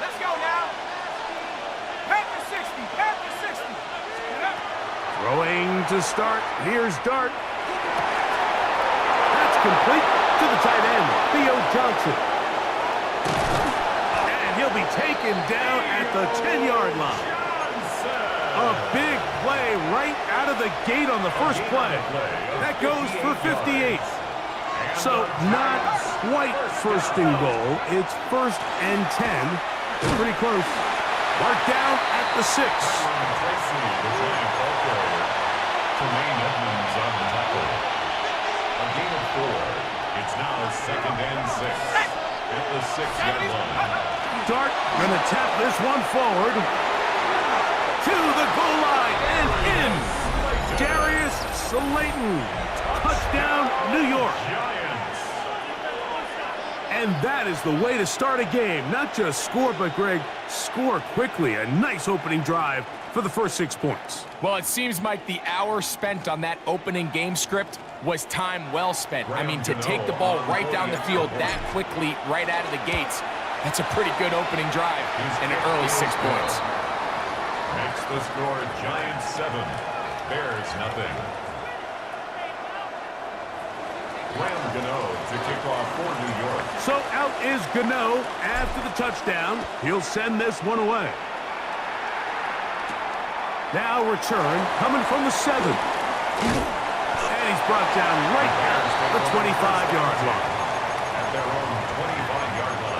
Let's go now. Panther 60, Panther 60. Get up. Throwing to start. Here's Dart. That's complete to the tight end, Theo Johnson. And he'll be taken down at the 10-yard line. A big play right out of the gate on the first play. That goes for 58. So not quite first and goal. It's first and 10. They're pretty close. Mark down at the 6. Tremaine Edmonds on the tackle. A gain of 4. It's now second and 6. At the 6-yard line. Dart gonna tap this one forward to the goal line and in. Darius Slayton. Touchdown, New York. Giants. And that is the way to start a game. Not just score, but Greg, score quickly. A nice opening drive for the first 6 points. Well, it seems like the hour spent on that opening game script was time well spent. I mean, to take the ball right down the field that quickly, right out of the gates, that's a pretty good opening drive and an early 6 points. Makes the score Giants 7, Bears nothing. Graham Gano to kick off for New York. So out is Gano after the touchdown. He'll send this one away. Now return coming from the 7. And he's brought down right at the 25-yard line. At their own 25-yard line.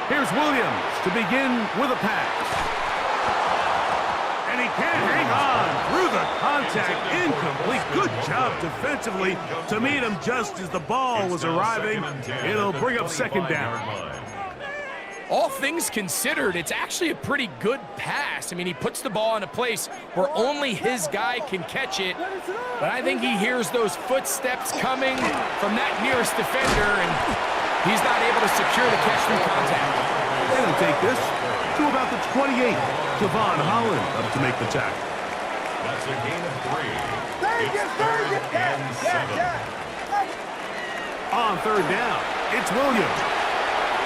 Here's Williams to begin with a pass. And he can't hang on through the contact. Incomplete. Good job defensively to meet him just as the ball was arriving. It'll bring up second down. All things considered, it's actually a pretty good pass. I mean, he puts the ball in a place where only his guy can catch it. But I think he hears those footsteps coming from that nearest defender, and he's not able to secure the catch through contact. They're going to take this to to about the 28. Javon Holland up to make the tackle. That's a gain of 3. It's 3rd and 7. On 3rd down, it's Williams.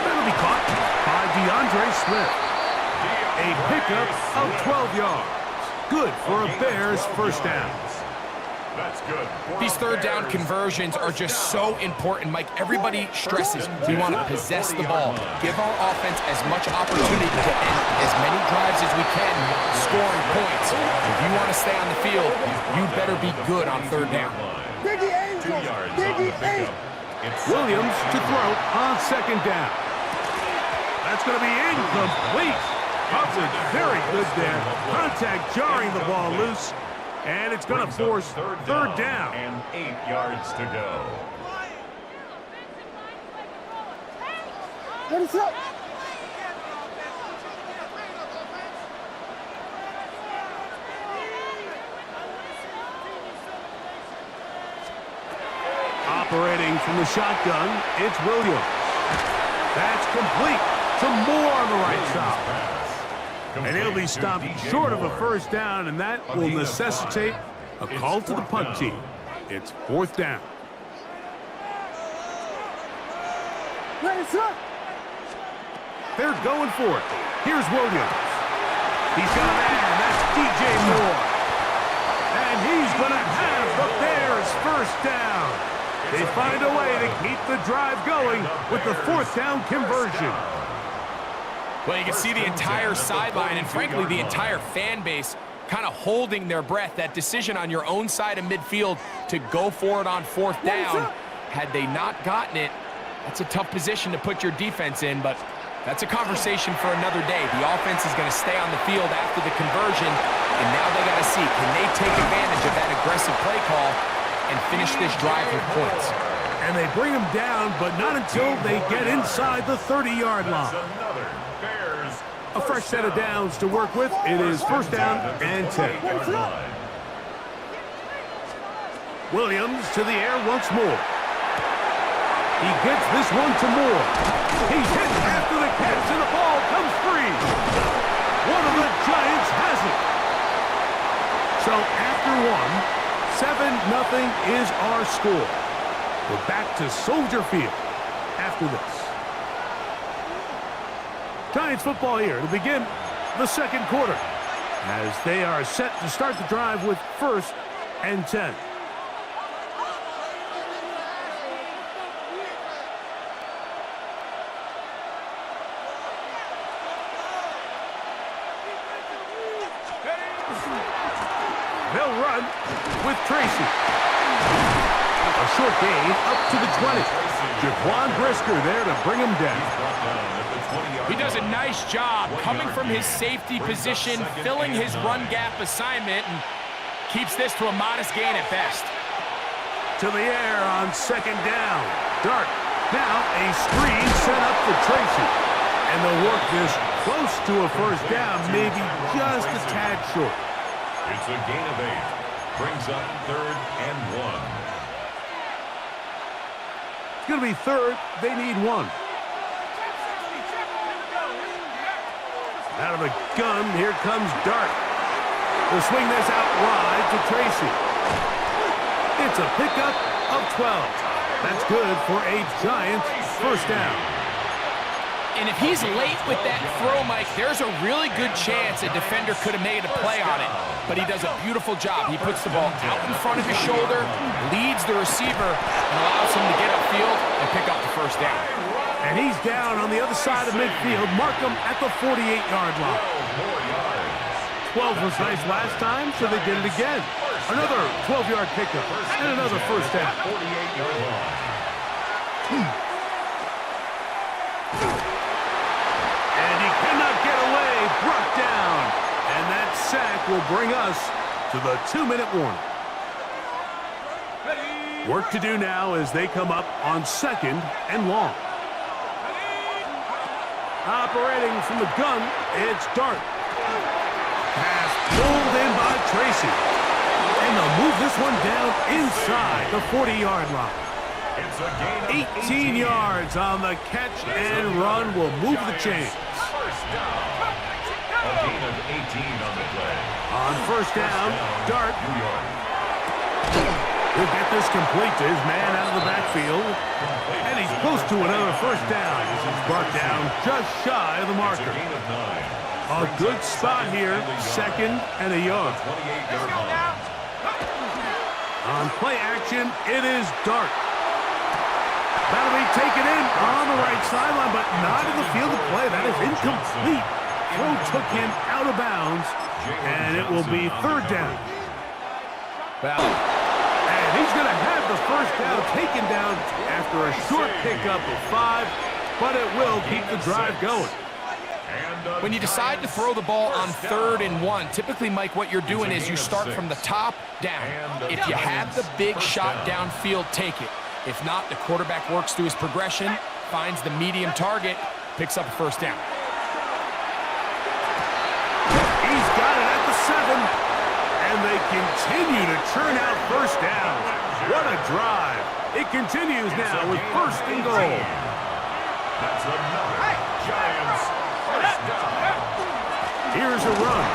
That'll be caught by DeAndre Smith. A pickup of 12 yards. Good for a Bears first down. That's good. These 3rd down conversions are just so important, Mike. Everybody stresses we want to possess the ball, give our offense as much opportunity to end as many drives as we can, scoring points. If you want to stay on the field, you better be good on 3rd down. 2 yards on the pickup. It's Williams to throw on 2nd down. That's going to be incomplete. Hudson very good there. Contact jarring the ball loose. And it's going to force 3rd down. And 8 yards to go. Operating from the shotgun, it's Williams. That's complete to Moore on the right side. And he'll be stopped short of a first down, and that will necessitate a call to the punt team. It's 4th down. They're going for it. Here's Williams. He's got a man, that's DJ Moore. And he's going to have the Bears first down. They find a way to keep the drive going with the 4th down conversion. Well, you can see the entire sideline and, frankly, the entire fan base kind of holding their breath. That decision on your own side of midfield to go for it on 4th down, had they not gotten it, that's a tough position to put your defense in, but that's a conversation for another day. The offense is going to stay on the field after the conversion, and now they got to see, can they take advantage of that aggressive play call and finish this drive with points? And they bring them down, but not until they get inside the 30-yard line. A fresh set of downs to work with. It is 1st down and 10. Williams to the air once more. He gets this one to Moore. He's hit after the catch, and the ball comes free. One of the Giants has it. So after 7-0 is our score. We're back to Soldier Field after this. Giants football here to begin the 2nd quarter as they are set to start the drive with 1st and 10. They'll run with Tracy. A short gain up to the 20. Jaquan Brisker there to bring him down. He does a nice job coming from his safety position, filling his run gap assignment, and keeps this to a modest gain at best. To the air on 2nd down. Dart. Now a screen set up for Tracy. And they'll work this close to a first down, maybe just a tad short. It's a gain of 8. Brings up 3rd and 1. It's going to be 3rd. They need 1. Out of the gun, here comes Dart. They'll swing this out wide to Tracy. It's a pickup of 12. That's good for a Giants first down. And if he's late with that throw, Mike, there's a really good chance a defender could have made a play on it. But he does a beautiful job. He puts the ball out in front of his shoulder, leads the receiver, and allows him to get upfield and pick up the first down. And he's down on the other side of midfield. Mark him at the 48-yard line. 12 was nice last time, so they did it again. Another 12-yard pickup and another first down. 48-yard line. And he cannot get away. Brought down. And that sack will bring us to the 2-minute warning. Work to do now as they come up on 2nd and long. Operating from the gun, it's Dart. Pass pulled in by Tracy. And they'll move this one down inside the 40-yard line. It's a gain of 18 yards on the catch and run will move the chains. First down. A gain of 18 on the play. On first down, Dart. New York. He'll get this complete to his man out of the backfield. And he's close to another first down. This is brought down just shy of the It's a marker. gain of 9. A good spot here, second and a yard. 28-yard line. On play action, it is Dart. That'll be taken in on the right sideline, but not in the field of play. That is incomplete. Throw took him out of bounds, and it will be third down. And he's going to have the first down taken down after a short pickup of 5, but it will keep the drive going. When you decide to throw the ball on 3rd and 1, typically, Mike, what you're doing is you start from the top down. If you have the big shot downfield, take it. If not, the quarterback works through his progression, finds the medium target, picks up a first down. He's got it at the 7, and they continue to churn out first down. What a drive. It continues now with first and goal. That's another Giants first down. Here's a run.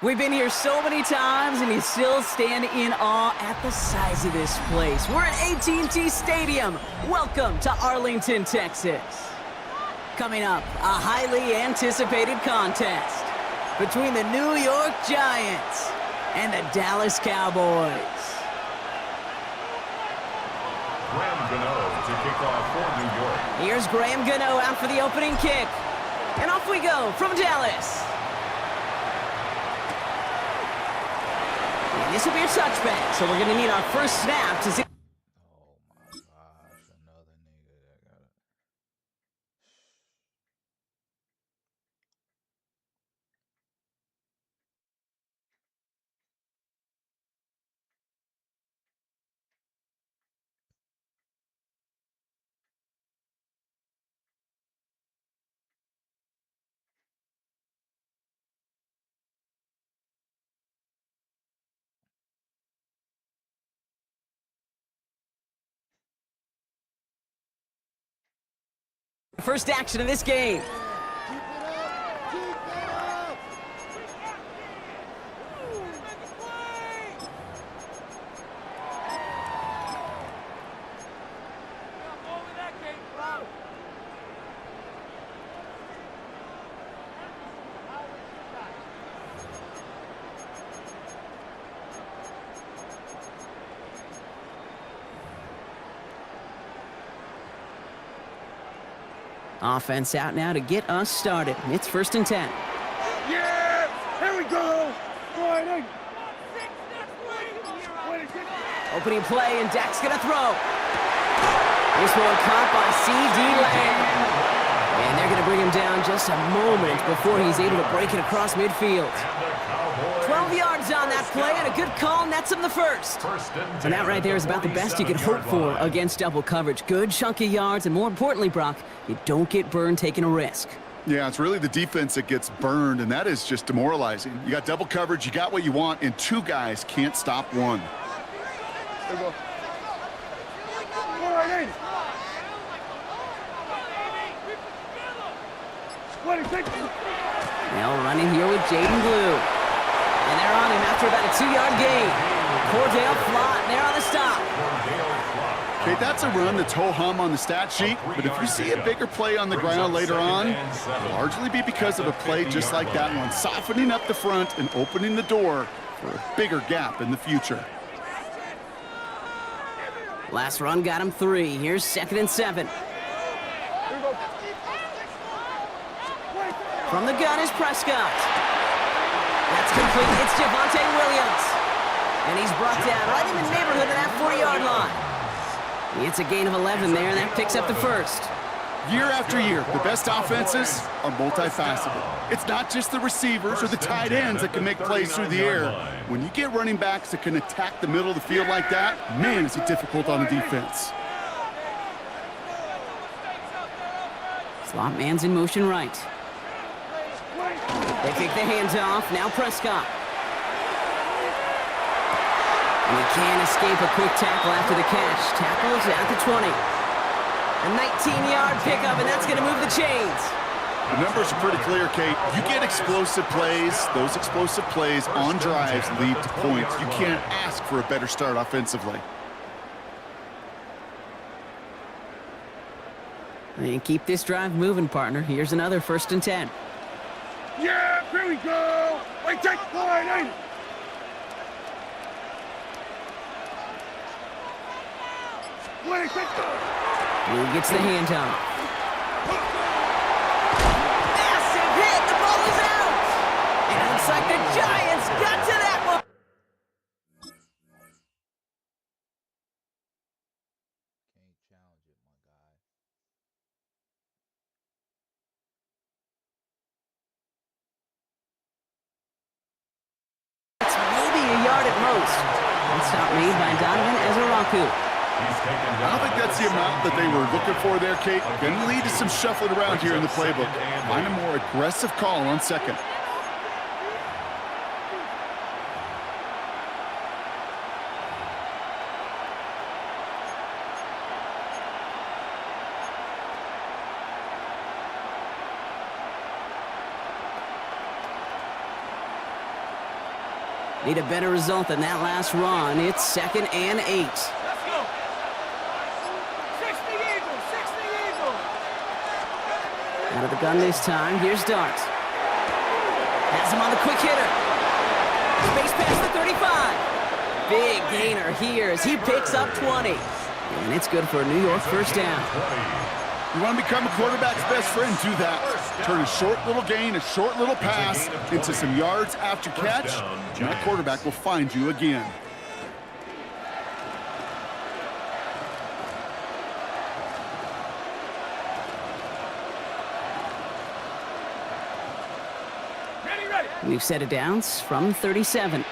We've been here so many times, and you still stand in awe at the size of this place. We're at AT&T Stadium. Welcome to Arlington, Texas. Coming up, a highly anticipated contest between the New York Giants and the Dallas Cowboys. short. Here's Graham Gano out for the opening kick. And off we go from Dallas. And this will be a touchback, so we're going to need our first snap to see. Oh my gosh, another nigga that got it. First action of this game. Offense out now to get us started. It's 1st and 10. Yeah! Here we go! Right. Opening play, and Dak's going to throw. This one caught by C.D. Lamb. And they're going to bring him down just a moment before he's able to break it across midfield. 12 yards on that play, and a good call nets him the first. And that right there is about the best you could hope for against double coverage. Good chunky yards, and more importantly, Brock, you don't get burned taking a risk. Yeah, it's really the defense that gets burned, and that is just demoralizing. You got double coverage, you got what you want, and two guys can't stop one. There we go. Now running here with Jaden Blue. And they're on him after about a 2-yard gain. Cordell Flott, and they're on the stop. Okay, that's a run that's ho-hum on the stat sheet, but if you see a bigger play on the ground later on, it'll largely be because of a play just like that one, softening up the front and opening the door for a bigger gap in the future. Last run got him 3. Here's 2nd and 7. From the gun is Prescott. That's complete. It's Javonte Williams. And he's brought down right in the neighborhood of that 40-yard line. It's a gain of 11 there, and that picks up the first. Year after year, the best offenses are multifaceted. It's not just the receivers or the tight ends that can make plays through the air. When you get running backs that can attack the middle of the field like that, man, is it difficult on the defense. Slot man's in motion right. They take the hands off. Now Prescott. And he can't escape a quick tackle after the catch. Tackles at the 20. A 19-yard pickup, and that's going to move the chains. The numbers are pretty clear, Kate. You get explosive plays. Those explosive plays on drives lead to points. You can't ask for a better start offensively. And keep this drive moving, partner. Here's another 1st and 10. Yeah, here we go! Wait, take line, ain't it? Wait, take Blue gets the handoff. Massive hit! The ball is out! And it looks like the Giants got to that one! Can't challenge it, my guy. It's maybe a yard at most. One stop made by Donovan Ezeraku. I don't think that's the amount that they were looking for there, Kate. Going to lead to some shuffling around here in the playbook. Find a more aggressive call on second. Need a better result than that last run. It's 2nd and 8. Let's go! 60 Eagles! 60 Eagles! Out of the gun this time. Here's Dart. Has him on the quick hitter. Space past the 35. Big gainer here as he picks up 20. And it's good for a New York first down. You want to become a quarterback's best friend, do that. Turn a short little gain, a short little pass into some yards after catch, and that quarterback will find you again. We've set it down from 37.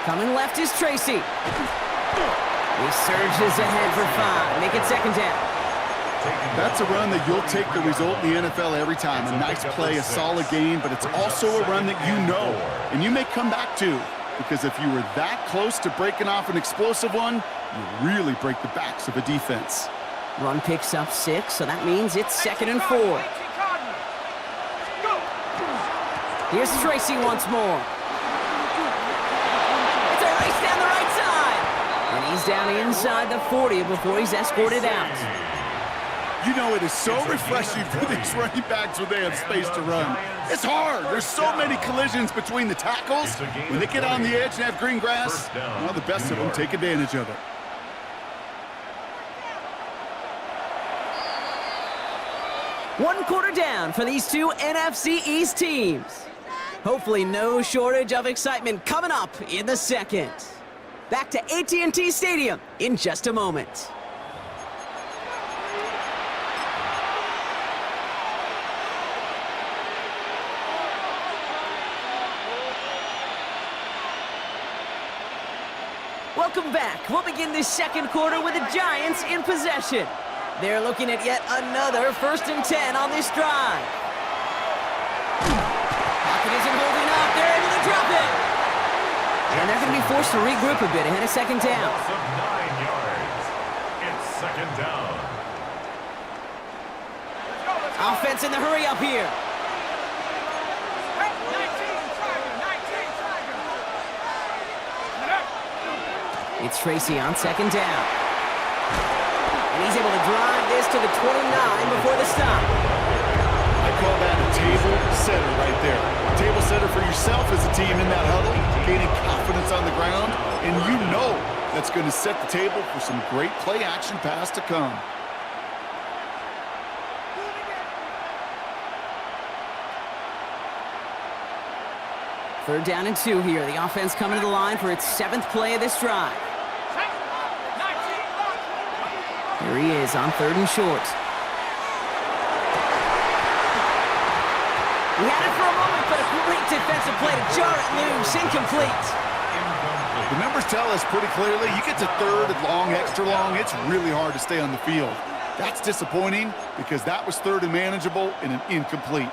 Coming left is Tracy. He surges ahead for 5. Make it second down. That's a run that you'll take the result in the NFL every time. A nice play, a solid game, but it's also a run that you know and you may come back to, because if you were that close to breaking off an explosive one, you really break the backs of a defense. Run picks up 6, so that means it's second and 4. Here's Tracy once more. It's a race down the right side. And he's down inside the 40 before he's escorted out. You know, it is so refreshing for these running backs when they have space to run. It's hard. There's so many collisions between the tackles. When they get on the edge and have green grass, well, the best of them take advantage of it. One quarter down for these two NFC East teams. Hopefully no shortage of excitement coming up in the second. Back to AT&T Stadium in just a moment. Welcome back. We'll begin this second quarter with the Giants in possession. They're looking at yet another 1st and 10 on this drive. Pocket isn't holding up. They're able to drop it. And they're going to be forced to regroup a bit ahead of second down. 9 yards. It's second down. Offense in the hurry up here. It's Tracy on second down. And he's able to drive this to the 29 before the stop. I call that a table setter right there. Table setter for yourself as a team in that huddle, gaining confidence on the ground, and you know that's going to set the table for some great play-action pass to come. Third down and 2 here. The offense coming to the line for its 7th play of this drive. Here he is on 3rd and short. He had it for a moment, but a great defensive play to jar it loose. Incomplete. The numbers tell us pretty clearly, you get to 3rd and long, extra long, it's really hard to stay on the field. That's disappointing because that was 3rd and manageable and an incomplete.